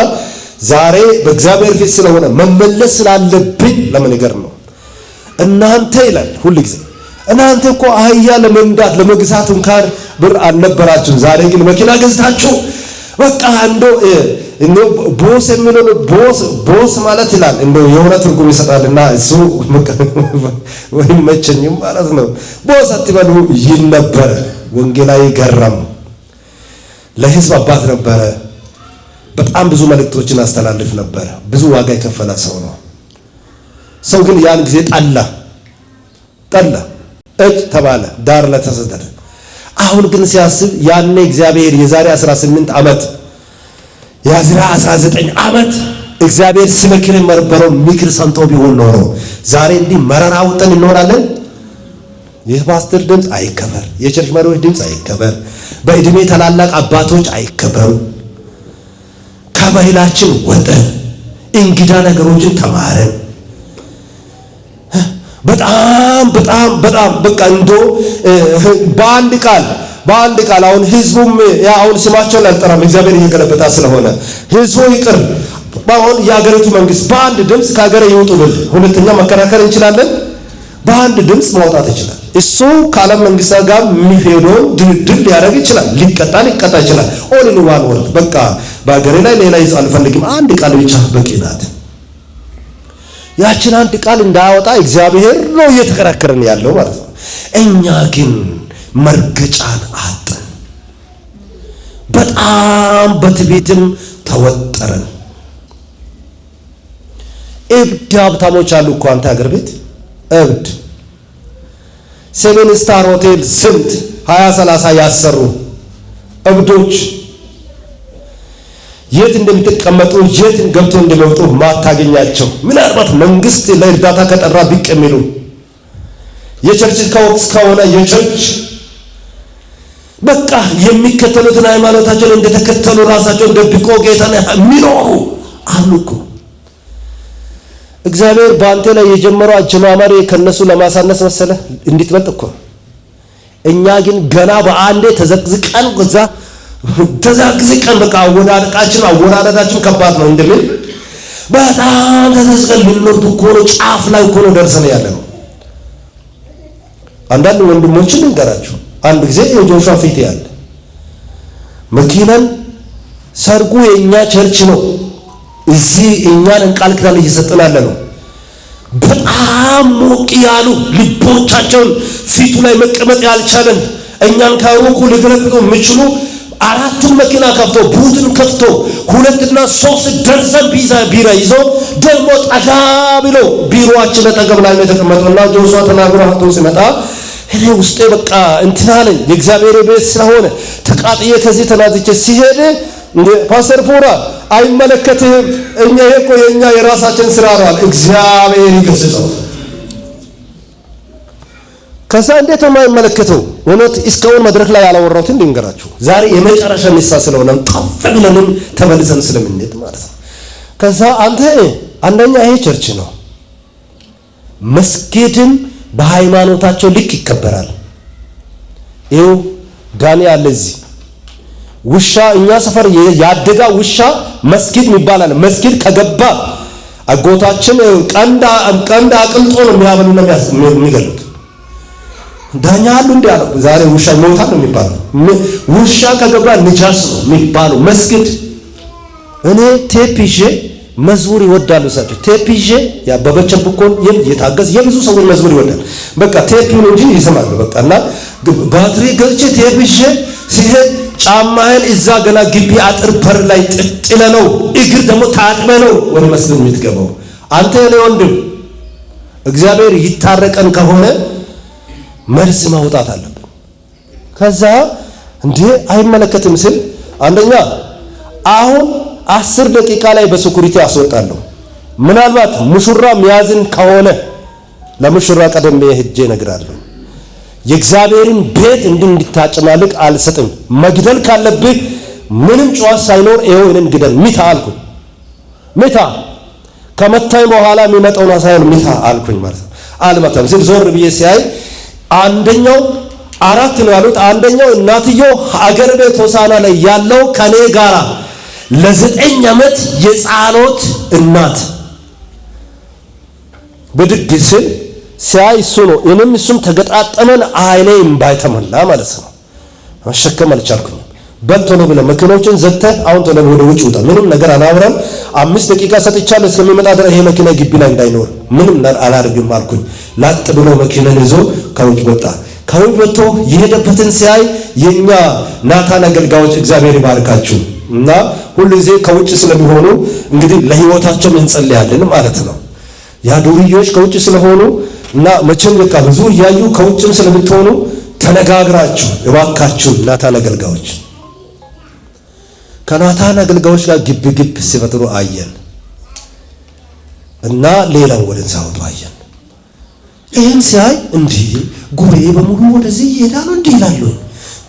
ዛሬ በእግዚአብሔር ፊት ስለሆነ መመለስ ስላለብኝ ለመንገር ነው። እናንተ ይላል ሁሉ ጊዜ እናንተ እኮ አህያ ለመንዳት ለመግዛት እንኳን ብር አልነበራችሁም። ዛሬ ግን መኪና ገዝታችሁ በቃ እንደው ቦስ የሚለው ቦስ ማለት ይላል እንደው የሆነ ትርጉም ይሰጣልና እሱ ወይ መቸኝም ማለት ነው። ቦስ አትበሉ ይል ነበር። ወንጌላዊ ገረም ለሕዝብ አባት ነበረ። በጣም ብዙ መልእክቶችን አስተላልፍ ነበር። ብዙ ዋጋ የከፈለ ሰው ነው። ሰው ግን ያን ጊዜ ጠላ እጅ ተባለ፣ ዳር ለተሰደደ። አሁን ግን ሲያስብ ያኔ እግዚአብሔር የዛሬ 18 ዓመት የዛሬ 19 ዓመት እግዚአብሔር ሲመክር የነበረው ምክር ሰምቶ ቢሆን ኖሮ ዛሬ እንዲህ መረራ ውጠን እንሆናለን? የፓስተር ድምፅ አይከበር፣ የቸርች መሪዎች ድምፅ አይከበር፣ በእድሜ ታላላቅ አባቶች አይከበሩ። ከባህላችን ወጠን እንግዳ ነገሮችን ተማረን። በጣም በቃ እንደው በአንድ ቃል አሁን ህዝቡም አሁን ስማቸውን አልጠራም፣ እግዚአብሔር እየገለበጣ ስለሆነ ህዝቡ ይቅር። አሁን የሀገሪቱ መንግስት በአንድ ድምፅ ከሀገር ይወጡ ብል ሁለተኛ መከራከር እንችላለን። በአንድ ድምፅ ማውጣት ይችላል። እሱ ከዓለም መንግስታት ጋር የሚሄደውን ድርድር ሊያደርግ ይችላል። ሊቀጣ ይችላል። ኦል ኢን ዋን ወርድ በቃ በሀገሬ ላይ ሌላ ይዞ አልፈልግም፣ አንድ ቃል ብቻ በቂ ናት። ያችን አንድ ቃል እንዳያወጣ እግዚአብሔር ነው እየተከራከረን ያለው ማለት ነው። እኛ ግን መርገጫን አጠን፣ በጣም በትዕቢትም ተወጠረን። እብድ ሀብታሞች አሉ እኮ አንተ ሀገር ቤት እብድ 7 ስታር ሆቴል ስንት 20-30 ያሰሩ እብዶች የት እንደምትቀመጡ የት ገብቶ እንደመውጡ ማታገኛቸው። ምናልባት መንግስት ለእርዳታ ከጠራ ቢቅ የሚሉ የቸርች ከወቅስ ከሆነ የቸርች በቃ የሚከተሉትን ሃይማኖታቸውን እንደተከተሉ ራሳቸውን ደብቆ ጌታን የሚኖሩ አሉ እኮ። እግዚአብሔር በአንተ ላይ የጀመረው አጀማመር ከነሱ ለማሳነስ መሰለ እንድትበልጥ እኮ። እኛ ግን ገና በአንዴ ተዘቅዝቀን በቃ አወዳደቃችን ከባድ ነው እንደምን በጣም ተዘቅዝቀን ልንወርድ እኮ ነው። ጫፍ ላይ እኮ ነው ደርሰን ያለ ነው። አንዳንድ ወንድሞችን ልንገራችሁ። አንድ ጊዜ የጆሹዋ ፊት ያለ መኪናን ሰርጉ የኛ ቸርች ነው፣ እዚህ እኛን ቃል ኪዳን እየሰጠን ያለ ነው። በጣም ሞቅ ያሉ ልቦቻቸውን ፊቱ ላይ መቀመጥ ያልቻለን እኛን ካወቁ ሊገለብጡ የሚችሉ 4 መኪና ከፍቶ ቡትን ከፍቶ 2 እና 3 ደርዘን ቢራ ይዞ ደግሞ ጠላ ብሎ ቢሮአችን አጠገብ ላይ ነው የተቀመጠውና ጆሹዋ ተናግሮ ሀቶ ሲመጣ እኔ ውስጤ በቃ እንትን አለኝ። የእግዚአብሔር ቤት ስለሆነ ተቃጥዬ ከዚህ ተናዝቼ ሲሄድ እንደ ፓስተር ፉራ አይመለከትህም፣ እኛ እኮ የኛ የራሳችን ስራ ነው። እግዚአብሔር ይገስጸው። ከዛ እንዴት ነው የማይመለከተው? እውነት እስካሁን መድረክ ላይ ያላወራሁትን ልንገራችሁ። ዛሬ የመጨረሻ ንሳ ስለሆነ ጠፍ ብለንም ተመልሰን ስለምንሄድ ማለት ነው። ከዛ አንተ አንደኛ ይሄ ቸርች ነው፣ መስጊድም በሃይማኖታቸው ልክ ይከበራል። ይኸው ዳኒ አለ እዚህ ውሻ እኛ ሰፈር ያደጋ ውሻ መስጊድ ይባላል። መስጊድ ከገባ አጎታችን ቀንድ አቅልጦ ነው የሚያበሉና የሚገሉት። ዳኛ አሉ እንዴ አለው። ዛሬ ውሻ ሞታ ነው የሚባለው። ውሻ ከገባ ንጃስ ነው የሚባለው መስጊድ። እኔ ቴፕ ይዤ መዝሙር ይወዳሉ እሳቸው። ቴፕ ይዤ ያበበቸ ብኮን የታገዝ የብዙ ሰዎች መዝሙር ይወዳል። በቃ ቴፕ ነው እንጂ ይሰማሉ። በቃና ባትሪ ገልጬ ተብሼ ሲሄድ ጫማህን እዛ ገና ግቢ አጥር በር ላይ ጥጥለ ነው እግር ደግሞ ታጥበ ነው ወደ መስጊድ የምትገባው። አንተ የኔ ወንድም እግዚአብሔር ይታረቀን ከሆነ መልስ ማውጣት አለብን። ከዛ እንዴ አይመለከትም ስል አንደኛ አሁን 10 ደቂቃ ላይ በሴኩሪቲ አስወጣለሁ። ምናልባት ሙሽራ ሚያዝን ከሆነ ለሙሽራ ቀደም ሄጄ እነግራለሁ። የእግዚአብሔርን ቤት እንድታጨማልቅ አልሰጥም። መግደል ካለብህ ምንም ጨዋታ ሳይኖር ይሄው እኔን ግደል ሚታ አልኩኝ። ሚታ ከመታኝ በኋላ የሚመጣው ነው ሳይሆን ሚታ አልኩኝ ማለት ነው። አልመታም ሲል ዞር ብዬ ሲያይ አንደኛው 4 ነው ያሉት። አንደኛው እናትየው ሀገር ቤት ሆሳና ላይ ያለው ከኔ ጋራ ለ9 ዓመት የጻሎት እናት ብድግ ሲል ሲያይ እሱ ነው። እኔም እሱም ተገጣጠመን አይኔ እምባይ ተሞላ ማለት ነው። መሸከም አልቻልኩኝ። በልቶ ነው ብለ መኪናዎችን ዘግተህ አሁን ቶሎ ወደ ውጭ ውጣ፣ ምንም ነገር አላወራም፣ 5 ደቂቃ ሰጥቻለሁ እስከሚመጣ ድረስ ይሄ መኪና ግቢ ላይ እንዳይኖር ምንም አላደርግም አልኩኝ። ላጥ ብሎ መኪናን ይዞ ከውጭ ወጣ። ከውጭ ወጥቶ የሄደበትን ሲያይ የኛ ናታን አገልጋዮች እግዚአብሔር ይባርካችሁ እና ሁሉ ጊዜ ከውጭ ስለሚሆኑ እንግዲህ ለህይወታቸው እንጸልያለን ማለት ነው። ያ ዱርዮች ከውጭ ስለሆኑ እና መቼም በቃ ብዙ እያዩ ከውጭም ስለምትሆኑ ተነጋግራችሁ እባካችሁ ናታን አገልጋዮች ከናታን አገልጋዮች ጋር ግብ ሲፈጥሩ አየን እና ሌላው ወደዛ ወጡ አየን። ይህን ሲያይ እንዲህ ጉባኤ በሙሉ ወደዚህ ይሄዳሉ እንዲህ ይላሉ።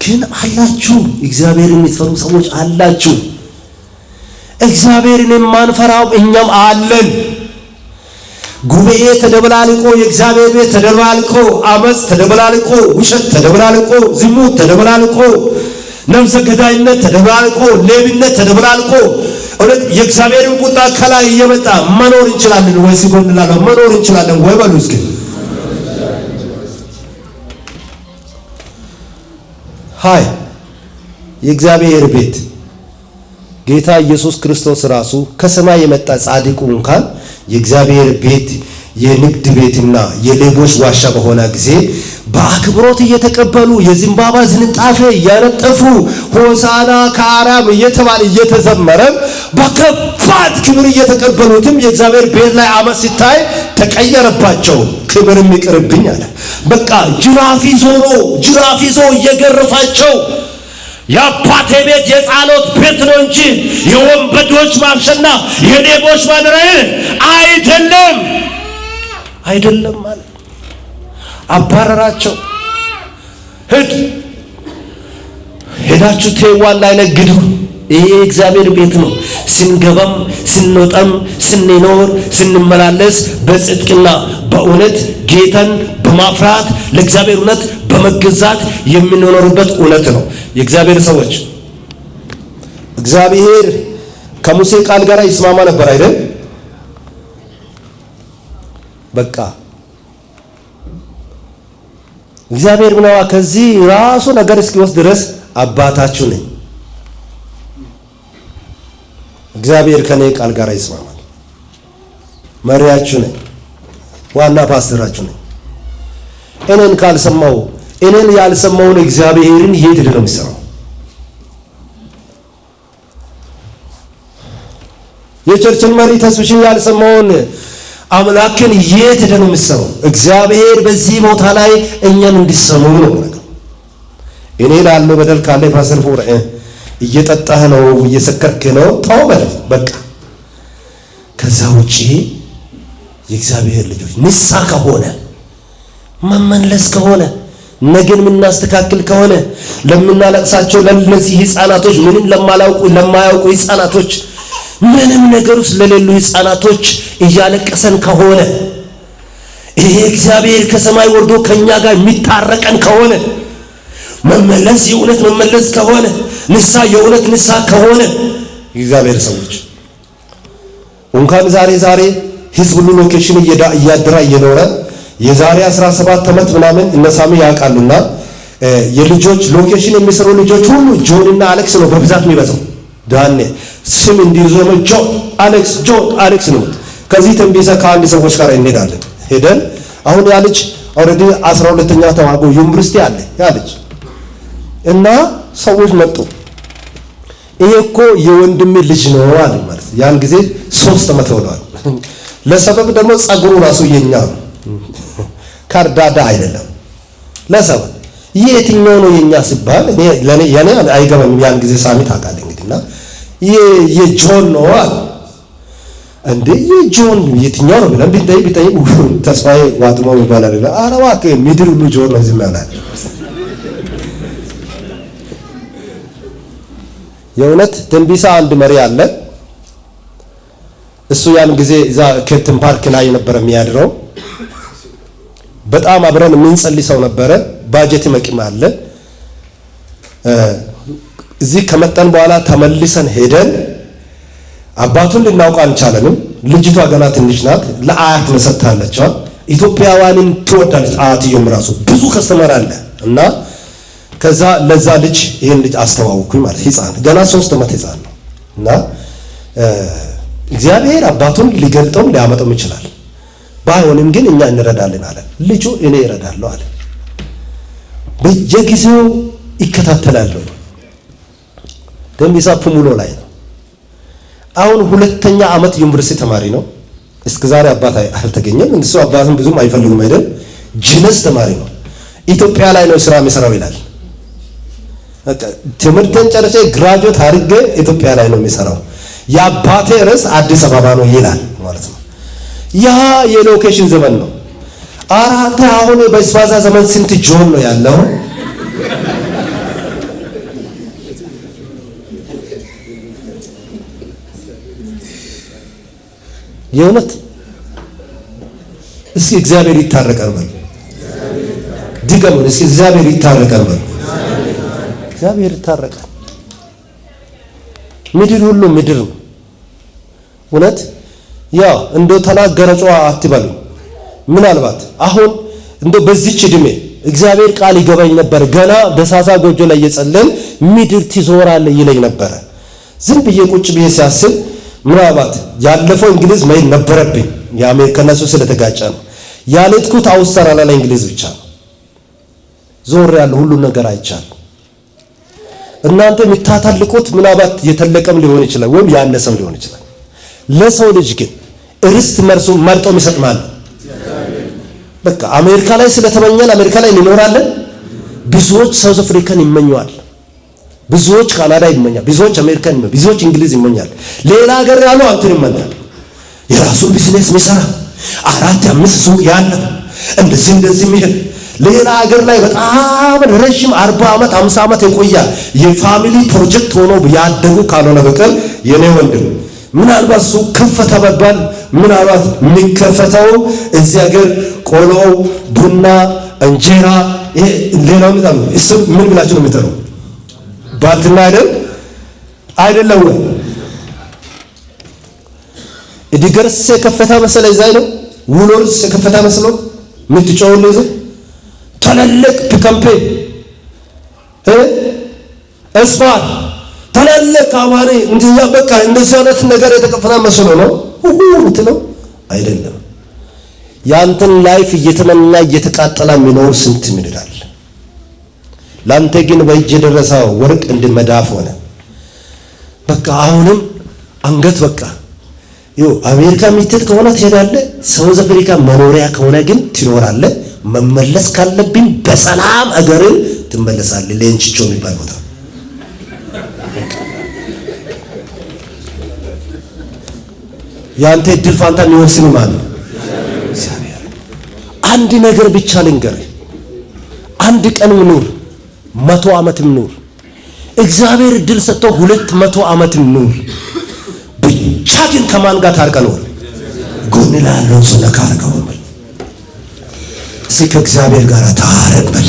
ግን አላችሁ እግዚአብሔርን የምትፈሩ ሰዎች አላችሁ። እግዚአብሔርን የማንፈራው እኛም አለን። ጉባኤ ተደበላልቆ የእግዚአብሔር ቤት ተደበላልቆ አመጽ ተደበላልቆ ውሸት ተደበላልቆ ዝሙት ተደበላልቆ ነፍሰ ገዳይነት ተደበላልቆ ሌብነት ተደበላልቆ እውነት የእግዚአብሔርን ቁጣ ከላይ እየመጣ መኖር እንችላለን ወይ? ሲጎንላለ መኖር እንችላለን ወይ? በሉ እስኪ ሃይ የእግዚአብሔር ቤት ጌታ ኢየሱስ ክርስቶስ ራሱ ከሰማይ የመጣ ጻድቁ እንኳን የእግዚአብሔር ቤት የንግድ ቤትና የሌቦች ዋሻ በሆነ ጊዜ በአክብሮት እየተቀበሉ የዚምባባ ዝንጣፌ እያነጠፉ ሆሳና ከአራም እየተባለ እየተዘመረ በከባድ ክብር እየተቀበሉትም የእግዚአብሔር ቤት ላይ አመት ሲታይ ተቀየረባቸው። ክብርም ይቅርብኝ አለ። በቃ ጅራፍ ይዞ እየገረፋቸው የአባቴ ቤት የጻሎት ቤት ነው እንጂ የወንበዶች ማፍሸና የሌቦች ማደሪያ አይደለም ማለት አባረራቸው። ሄዳችሁ ቴዋን ላይ ነግዱ፣ ይሄ እግዚአብሔር ቤት ነው። ስንገባም ስንወጣም ስንኖር ስንመላለስ በጽድቅና በእውነት ጌታን በማፍራት ለእግዚአብሔር እውነት በመገዛት የምንኖርበት እውነት ነው። የእግዚአብሔር ሰዎች እግዚአብሔር ከሙሴ ቃል ጋር ይስማማ ነበር አይደል? በቃ እግዚአብሔር ምናዋ ከዚህ ራሱ ነገር እስኪወስድ ድረስ አባታችሁ ነኝ። እግዚአብሔር ከኔ ቃል ጋር ይስማማል። መሪያችሁ ነኝ፣ ዋና ፓስተራችሁ ነኝ። እኔን ያልሰማውን እግዚአብሔርን የት ነው የሚሰራው? የቸርችን መሪ ተስብሽን ያልሰማውን አምላክን የት ነው የሚሰራው? እግዚአብሔር በዚህ ቦታ ላይ እኛን እንዲሰሙ ነው ነገር። እኔ ላለው በደል ካለ ፓስተር ፎር እየጠጣህ ነው እየሰከርክ ነው ተውበል በቃ። ከዛ ውጪ የእግዚአብሔር ልጆች ንሳ ከሆነ መመለስ ከሆነ ነገን ምናስተካክል ከሆነ ለምናለቅሳቸው ለነዚህ ህፃናቶች ምንም ለማያውቁ ህፃናቶች ምንም ነገር ውስጥ ለሌሉ ህፃናቶች እያለቀሰን ከሆነ ይሄ እግዚአብሔር ከሰማይ ወርዶ ከኛ ጋር የሚታረቀን ከሆነ መመለስ የእውነት መመለስ ከሆነ ንሳ የእውነት ንሳ ከሆነ የእግዚአብሔር ሰዎች እንኳን ዛሬ ህዝብ ሁሉ ሎኬሽን እያደራ እየኖረ የዛሬ 17 ዓመት ምናምን እነሳሚ ያውቃሉና የልጆች ሎኬሽን የሚሰሩ ልጆች ሁሉ ጆን እና አሌክስ ነው በብዛት የሚበዛው። ዳኔ ስም እንዲይዙ ነው ጆን አሌክስ ነው። ከዚህ ተንቢሳ ከአንድ ሰዎች ጋር እንሄዳለን። ሄደን አሁን ያ ልጅ ኦሬዲ 12ኛ ተዋጎ ዩኒቨርሲቲ አለ ያለች እና ሰዎች መጡ። ይሄ እኮ የወንድሜ ልጅ ነው አለ ማለት ያን ጊዜ 3 ዓመት ሆኗል። ለሰበብ ደግሞ ጸጉሩ ራሱ የኛ ነው ካርዳዳ አይደለም። ለሰበብ የትኛው ነው የኛ ሲባል ለኔ ያኔ አይገባኝም። ያን ጊዜ ሳሚት አቃለ እንግዲህና የጆን ነው አለ እንዴ የጆን የትኛው ነው ብለን ቢታይ ተስፋዬ ዋጥሞ ይባላል። አረዋከ ሚድል ሁሉ ጆን ነው ዝም ያላል። የእውነት ደንቢሳ አንድ መሪ አለ። እሱ ያን ጊዜ እዛ ኬንተን ፓርክ ላይ ነበር የሚያድረው። በጣም አብረን የምንጸልይ ሰው ነበረ። ባጀት መቂም አለ። እዚህ ከመጣን በኋላ ተመልሰን ሄደን አባቱን ልናውቅ አልቻለንም። ልጅቷ ገና ትንሽ ናት። ለአያት መሰጥታለች። ኢትዮጵያውያንን ትወዳለች። አያትየውም ራሱ ብዙ ከስተመር አለ እና ከዛ ለዛ ልጅ ይሄን ልጅ አስተዋውኩኝ ማለት ሕፃን ገና 3 ዓመት ሕፃን ነው እና እግዚአብሔር አባቱን ሊገልጠው ሊያመጣው ይችላል። ባይሆንም ግን እኛ እንረዳለን አለ። ልጁ እኔ እረዳለሁ አለ። በየጊዜው ይከታተላል። ደንቢሳ ፑሙሎ ላይ ነው። አሁን 2ኛ ዓመት ዩኒቨርሲቲ ተማሪ ነው። እስከዛሬ አባት አልተገኘም። እሱ አባቱን ብዙም አይፈልጉም አይደል? ጂነስ ተማሪ ነው። ኢትዮጵያ ላይ ነው ስራ የሚሰራው ይላል። ትምህርትን ጨርሼ ግራጁዌት አድርጌ ኢትዮጵያ ላይ ነው የሚሰራው። የአባቴ ርዕስ አዲስ አበባ ነው ይላል ማለት ነው። ያ የሎኬሽን ዘመን ነው። አንተ አሁን በስፋዛ ዘመን ስንት ጆን ነው ያለው? የእውነት እስኪ እግዚአብሔር ይታረቀን በል። ድገሙን እስኪ እግዚአብሔር ይታረቀን በል። እግዚአብሔር ይታረቀን። ምድር ሁሉ ምድር ነው። እውነት ያው እንደ ተናገረ ጨዋ አትበሉ። ምናልባት አሁን እንደ በዚች እድሜ እግዚአብሔር ቃል ይገባኝ ነበር። ገና በሳሳ ጎጆ ላይ እየጸለይን ምድር ትዞራለህ ይለኝ ነበር። ዝም ብዬ ቁጭ ብዬ ሲያስብ ምናልባት ያለፈው እንግሊዝ መሄድ ነበረብኝ። የአሜሪካ ነሱ ስለተጋጨ ነው ያለትኩት። አውስትራሊያ ላይ እንግሊዝ ብቻ ነው ዞር ያለው ሁሉ ነገር አይቻል። እናንተ የምታታልቁት ምናልባት የተለቀም ሊሆን ይችላል ወይም ያነሰም ሊሆን ይችላል። ለሰው ልጅ ግን ርስት መርጦ የሚሰጥማል። በቃ አሜሪካ ላይ ስለተመኘን አሜሪካ ላይ እንኖራለን። ብዙዎች ሳውዝ አፍሪካን ይመኛል፣ ብዙዎች ካናዳ ይመኛል፣ ብዙዎች አሜሪካን ይመኛል፣ ብዙዎች እንግሊዝ ይመኛል። ሌላ ሀገር ያለው አንተን ይመኛል። የራሱ ቢዝነስ የሚሰራ 4-5 ሱቅ ያለው እንደዚህ የሚሄድ ሌላ ሀገር ላይ በጣም ረጅም 40 ዓመት 50 ዓመት የቆያ የፋሚሊ ፕሮጀክት ሆኖ ያደጉ ካልሆነ በቀር የኔ ወንድም ምናልባት ሱቅ ከፈተ በባል ምናልባት የሚከፈተው እዚህ ሀገር ቆሎ፣ ቡና፣ እንጀራ ይሄ ሌላው ምጣም እሱ ምን ብላችሁ ነው የምትጠሩ? ባልትና አይደለም ወይ? እዲገርስ ከፈታ መሰለ ይዛይ ነው ውሎርስ ከፈታ መስሎ ምትጮውልዝ ተለለቅ ፒካምፔ እስፋር ተለለቅ አማሪ እንዲያ በቃ እንደዚህ አይነት ነገር የተከፈታ መስሎ ነው ምትለው አይደለም። ያንተን ላይፍ እየተመና እየተቃጠላ የሚኖር ስንት ምድር አለ። ላንተ ግን በእጅ የደረሰው ወርቅ እንደ መዳፍ ሆነ። በቃ አሁንም አንገት በቃ አሜሪካ ምትት ከሆነ ትሄዳለህ። ሳውዝ አፍሪካ መኖሪያ ከሆነ ግን ትኖራለህ። መመለስ ካለብኝ በሰላም አገርን ትመለሳለህ። ለእንቺቾ የሚባል ቦታ ያንተ ድል ፋንታ የሚወስን ማን ነው? እግዚአብሔር። አንድ ነገር ብቻ ልንገር፣ አንድ ቀን ኑር፣ 100 ዓመትም ኑር፣ እግዚአብሔር ድል ሰጥቶ 200 ዓመትም ኑር። ብቻ ግን ከማን ጋር ታርቀ ኖር? ጎን ላለው ስለካርከው በል እስኪ ከእግዚአብሔር ጋር ታረቅ በል።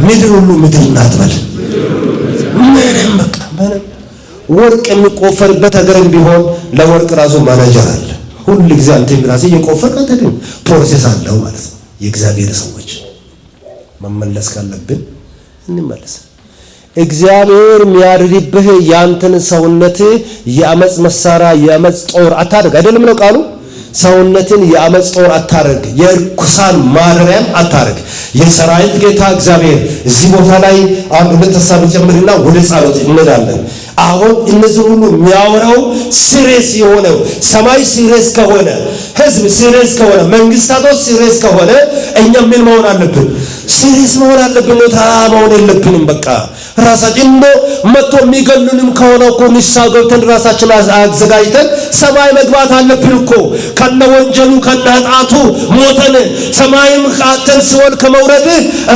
ምድር ሁሉ ምድር ናት በል። ምንም በቃ ምንም ወርቅ የሚቆፈርበት ሀገርም ቢሆን ለወርቅ ራሱ ማናጀር አለ። ሁሉ ጊዜ አንተ ራስ እየቆፈርክ አንተ ግን ፕሮሰስ አለው ማለት ነው። የእግዚአብሔር ሰዎች መመለስ ካለብን እንመለስ። እግዚአብሔር የሚያርድብህ ያንተን ሰውነት የአመጽ መሳሪያ የአመጽ ጦር አታድርግ አይደለም ነው ቃሉ። ሰውነትን የአመጽ ጦር አታርግ፣ የርኩሳን ማደሪያም አታርግ። የሰራዊት ጌታ እግዚአብሔር እዚህ ቦታ ላይ አንድ ሁለት ሐሳብ ጨምርና ወደ ጸሎት እንሄዳለን። አሁን እነዚህ ሁሉ የሚያወራው ሲሪየስ የሆነው ሰማይ ሲሪየስ ከሆነ ህዝብ ሲሪየስ ከሆነ መንግስታቶች ሲሪየስ ከሆነ እኛ ምን መሆን አለብን? ሲሪየስ መሆን አለብን። ተራ መሆን የለብንም። በቃ ራሳችን መጥቶ የሚገሉንም ከሆነ እኮ ንስሐ ገብተን ራሳችን አዘጋጅተን ሰማይ መግባት አለብን እኮ ከነ ወንጀሉ ከነ ኃጢአቱ ሞተን ሰማይም ካተን ሲኦል ከመውረድ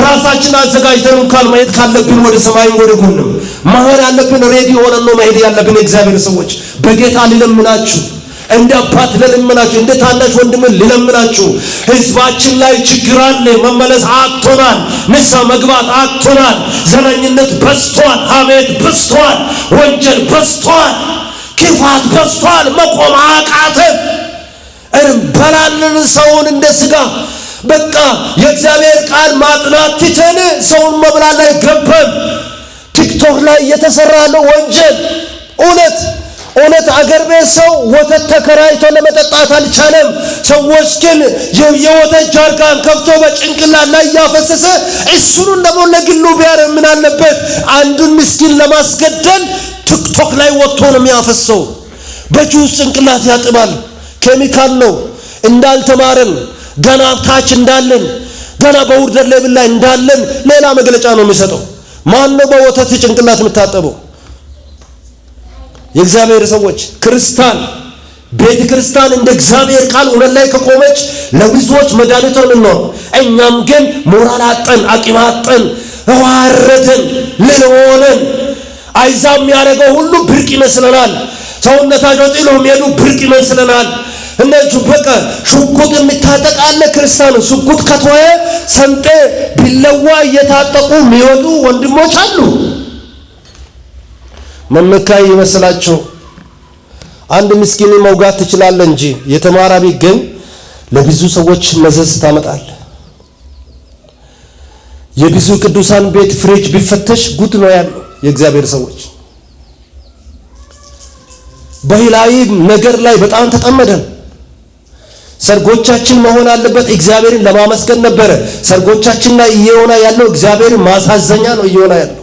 ራሳችን አዘጋጅተን እንኳን መሄድ ካለብን ወደ ሰማይም ወደ ጉንም መሆን አለብን። ሬዲ ሆነን ነው መሄድ ያለብን። እግዚአብሔር ሰዎች በጌታ ሊለምናችሁ እንደ አባት ለለምናችሁ እንደ ታናሽ ወንድም ለለምናችሁ ህዝባችን ላይ ችግር አለ። መመለስ አጥቶናል። ንስሐ መግባት አጥቶናል። ዘረኝነት በዝቷል። ሐሜት በዝቷል። ወንጀል በዝቷል። ክፋት በዝቷል። መቆም አቃተን። እንበላለን ሰውን እንደ ስጋ በቃ የእግዚአብሔር ቃል ማጥናት ትተን ሰውን መብላት ላይ ገባን። ቲክቶክ ላይ እየተሰራ ያለው ወንጀል እውነት አገር ቤት ሰው ወተት ተከራይቶ ለመጠጣት አልቻለም። ሰዎች ግን የወተት ጃርካን ከፍቶ በጭንቅላት ላይ ያፈሰሰ እሱን ደግሞ ለግሉ ቢያር ምን አለበት? አንዱን ምስኪን ለማስገደል ቲክቶክ ላይ ወጥቶ ነው የሚያፈሰው። በጁስ ጭንቅላት ያጥባል። ኬሚካል ነው። እንዳልተማረን ገና ታች እንዳለን ገና በውርደት ሌብል ላይ እንዳለን ሌላ መግለጫ ነው የሚሰጠው። ማን ነው በወተት ጭንቅላት የምታጠበው? የእግዚአብሔር ሰዎች ክርስቲያን ቤተ ክርስቲያን እንደ እግዚአብሔር ቃል እውነት ላይ ከቆመች ለብዙዎች መድኃኒት ነው። እኛም ግን ሞራል አጠን፣ አቂም አጠን፣ ዋረደን፣ ለለሆነን አይዛም የሚያደርገው ሁሉ ብርቅ ይመስለናል። ሰውነታቸው ጥሎ የሚሄዱ ብርቅ ይመስለናል። እነሱ በቃ ሽጉጥ የሚታጠቃለ ክርስቲያኑ ሽጉጥ ከተወየ ሰንጤ ቢለዋ እየታጠቁ የሚወጡ ወንድሞች አሉ። መመካይ ይመስላችሁ አንድ ምስኪን መውጋት ትችላለህ እንጂ የተማረ ቢገኝ ለብዙ ሰዎች መዘዝ ታመጣለህ። የብዙ ቅዱሳን ቤት ፍሪጅ ቢፈተሽ ጉድ ነው ያለው። የእግዚአብሔር ሰዎች በህላዊ ነገር ላይ በጣም ተጠመደን። ሰርጎቻችን መሆን አለበት እግዚአብሔርን ለማመስገን ነበረ። ሰርጎቻችን ላይ እየሆነ ያለው እግዚአብሔርን ማሳዘኛ ነው እየሆነ ያለው።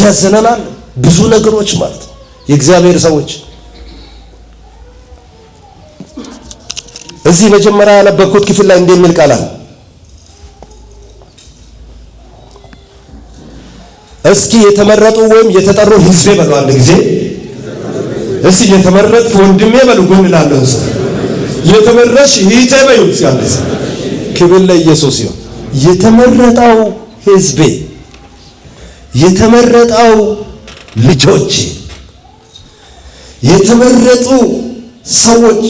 ያዘነናል ብዙ ነገሮች ማለት ነው። የእግዚአብሔር ሰዎች እዚህ መጀመሪያ ያነበብኩት ክፍል ላይ እንደሚል ቃል አለ። እስኪ የተመረጡ ወይም የተጠሩ ህዝቤ በሉ አንድ ጊዜ። እስኪ የተመረጥክ ወንድሜ በሉ ጎን ላለው ሰው የተመረሽ እህቴ በሉ ሲያለስ ክብር ለኢየሱስ ይሁን። የተመረጠው ህዝቤ የተመረጠው ልጆች የተመረጡ ሰዎች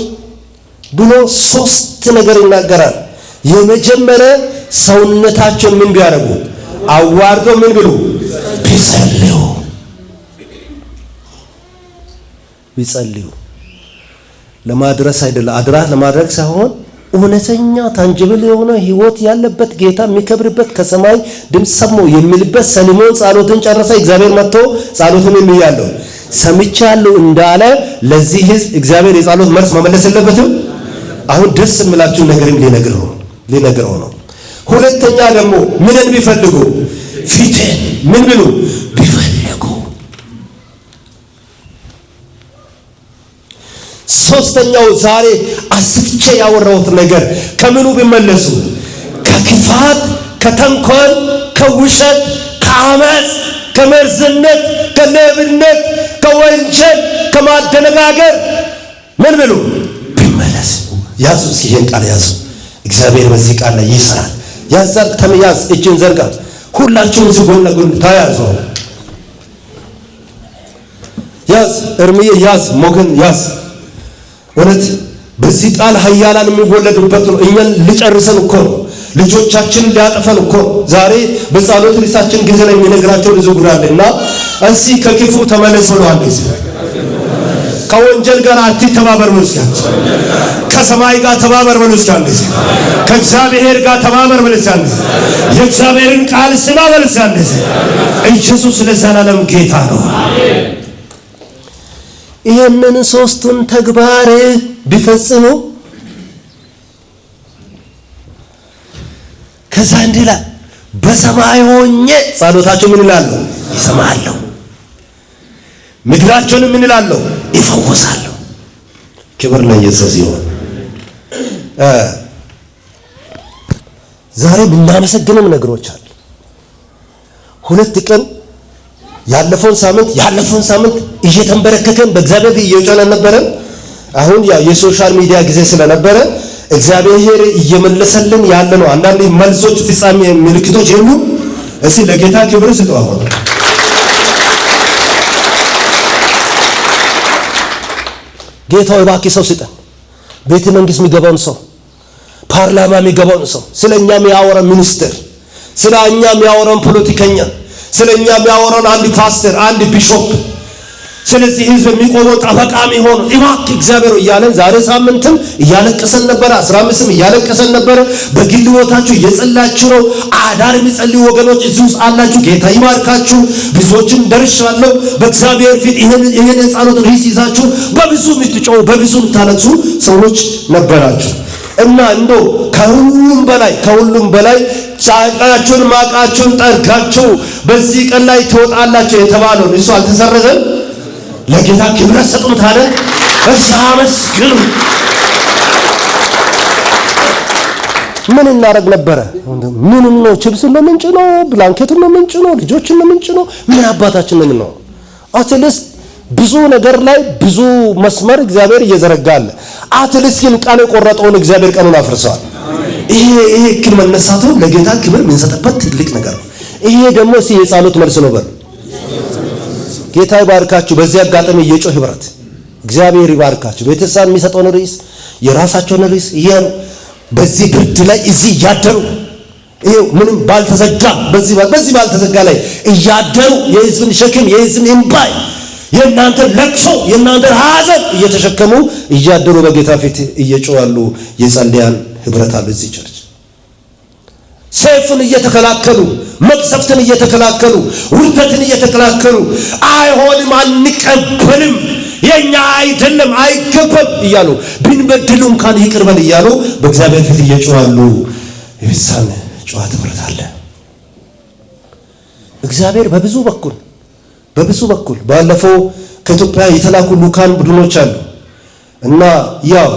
ብሎ ሶስት ነገር ይናገራል። የመጀመሪያ ሰውነታቸው ምን ቢያደርጉ አዋርዶ ምን ብሉ ቢጸልዩ ለማድረስ አይደለም አድራ ለማድረግ ሳይሆን እውነተኛ ታንጅብል የሆነ ህይወት ያለበት ጌታ የሚከብርበት ከሰማይ ድምጽ ሰሞ የሚልበት ሰለሞን ጸሎትን ጨረሰ። እግዚአብሔር መጥቶ ጸሎቱን የሚያለው ሰምቻለሁ እንዳለ ለዚህ ህዝብ እግዚአብሔር የጸሎት መልስ መመለስ የለበትም። አሁን ደስ የምላችሁ ነገርም ሊነግረው ነው። ሁለተኛ ደግሞ ምንን ቢፈልጉ ፊቴን ምን ብሉ ቢፈልጉ። ሶስተኛው ዛሬ አስፍቼ ያወራሁት ነገር ከምኑ ቢመለሱ ከክፋት፣ ከተንኮል፣ ከውሸት፣ ከአመፅ፣ ከመርዝነት፣ ከሌብነት፣ ከወንጀል፣ ከማደነጋገር ምን ብሉ ቢመለሱ። ያዙ እስኪ ይሄን ቃል ያዙ። እግዚአብሔር በዚህ ቃል ላይ ይሰራል። ያዛል ተመያዝ እጅን ዘርጋ። ሁላችሁም ሲጎን ለጎን ታያዙ። ያዝ እርምዬ ያዝ ሞገን ያዝ። እውነት በዚህ ቃል ኃያላን የሚወለዱበት ነው። እኛን ሊጨርሰን እኮ ነው። ልጆቻችን ሊያጠፈን እኮ ዛሬ በጸሎት ርዕሳችን ጊዜ ላይ የሚነግራቸው ብዙ ጉዳይ አለና እስኪ ከክፉ ተመለሱ ነው አንዴ። ከወንጀል ጋር አትተባበር መስጋት፣ ከሰማይ ጋር ተባበር መስጋት፣ ከእግዚአብሔር ጋር ተባበር መስጋት፣ የእግዚአብሔርን ቃል ስማ መስጋት። ኢየሱስ ለዘላለም ጌታ ነው። ይሄንን ሶስቱን ተግባር ቢፈጽሙ ከዛ እንዲላ በሰማይ ሆኜ ጸሎታቸው ምን ይላሉ? ይሰማሉ። ምድራቸውን ምን ይላሉ? ይፈውሳሉ። ክብር ለኢየሱስ ይሁን። ዛሬ የምናመሰግነው ነገሮች አሉ። 2 ቀን ያለፈውን ሳምንት እየተንበረከከን በእግዚአብሔር እየጮኸን ነበረ። አሁን ያው የሶሻል ሚዲያ ጊዜ ስለነበረ እግዚአብሔር እየመለሰልን ያለ ነው። አንዳንድ መልሶች ፍጻሜ ምልክቶች የሉ። እስቲ ለጌታ ክብር ስጡ። አሁን ጌታ እባክህ ሰው ስጠን፣ ቤተ መንግስት የሚገባውን ሰው፣ ፓርላማ የሚገባውን ሰው፣ ስለኛ የሚያወራ ሚኒስትር፣ ስለኛ የሚያወራ ፖለቲከኛ፣ ስለኛ የሚያወራን አንድ ፓስተር፣ አንድ ቢሾፕ፣ ስለዚህ ህዝብ የሚቆመው ጠበቃም ይሆን እባክህ እግዚአብሔር እያለን ዛሬ ሳምንትም እያለቀሰን ነበር። 15ም እያለቀሰን ነበር። በግል ህይወታችሁ እየጸላችሁ ነው። አዳር የሚጸልዩ ወገኖች እዚህ ውስጥ አላችሁ። ጌታ ይባርካችሁ። ብዙዎችን ደርሻለሁ። በእግዚአብሔር ፊት ይሄን ጸሎት ርዕስ ይዛችሁ በብዙ የምትጮሁ በብዙ የምታለቅሱ ሰዎች ነበራችሁ እና እንደው ከሁሉም በላይ ጫቃችሁን ማቃችሁን ጠርጋችሁ በዚህ ቀን ላይ ትወጣላችሁ የተባለው እሱ አልተሰረዘም። ለጌታ ክብር ሰጡን። ታዲያ አመስግኑ። ምን እናደርግ ነበረ? ምን ነው? ችብስ ነው ምንጭ ነው? ብላንኬት ነው ምንጭ ነው? ልጆች ነው ምንጭ ነው? ምን አባታችን ነው ነው? አትሊስት ብዙ ነገር ላይ ብዙ መስመር እግዚአብሔር እየዘረጋለ አትሊስት ግን ቃል የቆረጠውን እግዚአብሔር ቀኑን አፍርሷል። ይሄ ክብር መነሳቱ ለጌታ ክብር የምንሰጥበት ትልቅ ነገር ነው። ይሄ ደግሞ የጸሎት መልስ ነው። ጌታ ይባርካችሁ። በዚህ አጋጣሚ እየጮህ ህብረት እግዚአብሔር ይባርካችሁ። ቤተሰብ የሚሰጠውን ርዕስ የራሳቸውን ርዕስ ይሄን በዚህ ብርድ ላይ እዚህ እያደሩ ይሄው ምንም ባልተዘጋ በዚህ ባልተዘጋ ላይ እያደሩ የህዝብን ሸክም የህዝብን እንባይ የእናንተ ለቅሶ የእናንተ ሐዘን እየተሸከሙ እያደሩ በጌታ ፊት እየጮሃሉ የጸልያን ህብረት አለ እዚህ ቸርች። ሰይፍን እየተከላከሉ መቅሰፍትን እየተከላከሉ ውርደትን እየተከላከሉ አይሆንም አንቀበልም የኛ አይደለም አይገባም እያሉ ቢንበድሉ እንኳን ይቅር በል እያሉ በእግዚአብሔር ፊት እየጮሃሉ የብሳን ጨዋታ ህብረት አለ። እግዚአብሔር በብዙ በኩል ባለፈው ከኢትዮጵያ የተላኩ ልኡካን ቡድኖች አሉ እና ያው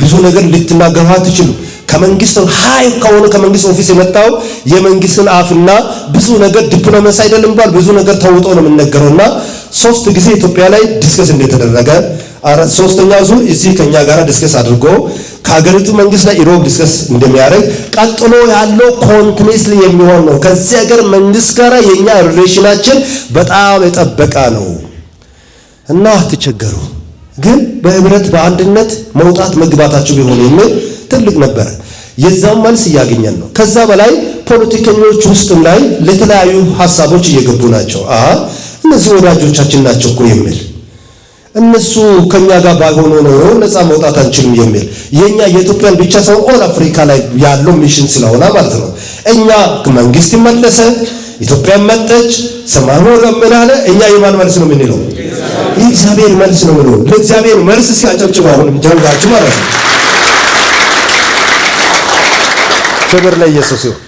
ብዙ ነገር ልትናገሩ አትችሉ። ከመንግስት ሃይ ከመንግስት ኦፊስ የመጣው የመንግስትን አፍና ብዙ ነገር ዲፕሎማሲ አይደለም ባል ብዙ ነገር ተውጦ ነው የምንነገረውና 3 ጊዜ ኢትዮጵያ ላይ ዲስከስ እንደተደረገ 3ኛው ዙር እዚህ ከኛ ጋር ዲስከስ አድርጎ ከሀገሪቱ መንግስት ላይ ኢሮብ ዲስከስ እንደሚያደርግ ቀጥሎ ያለው ኮንቲኒስሊ የሚሆን ነው። ከዚህ ሀገር መንግስት ጋር የኛ ሪሌሽናችን በጣም የጠበቀ ነው እና አትቸገሩ፣ ግን በህብረት በአንድነት መውጣት መግባታችሁ ቢሆን የሚል ትልቅ ነበር። የዛው መልስ እያገኘን ነው። ከዛ በላይ ፖለቲከኞች ውስጥም ላይ ለተለያዩ ሐሳቦች እየገቡ ናቸው። እነዚህ ወዳጆቻችን ናቸው እኮ የሚል እነሱ ከኛ ጋር ባይሆኑ ኖሮ ነፃ መውጣት አንችልም የሚል የኛ የኢትዮጵያን ብቻ ሰው ኦል አፍሪካ ላይ ያለው ሚሽን ስለሆነ ማለት ነው። እኛ መንግስት መለሰ፣ ኢትዮጵያ መጣች፣ ሰማኑ ለምናለ እኛ የማን መልስ ነው የምንለው? የእግዚአብሔር መልስ ነው የምንለው። ለእግዚአብሔር መልስ ሲያጨብጭቡ አሁንም ጀምራችሁ ማለት ነው። ክብር ለኢየሱስ ይሁን።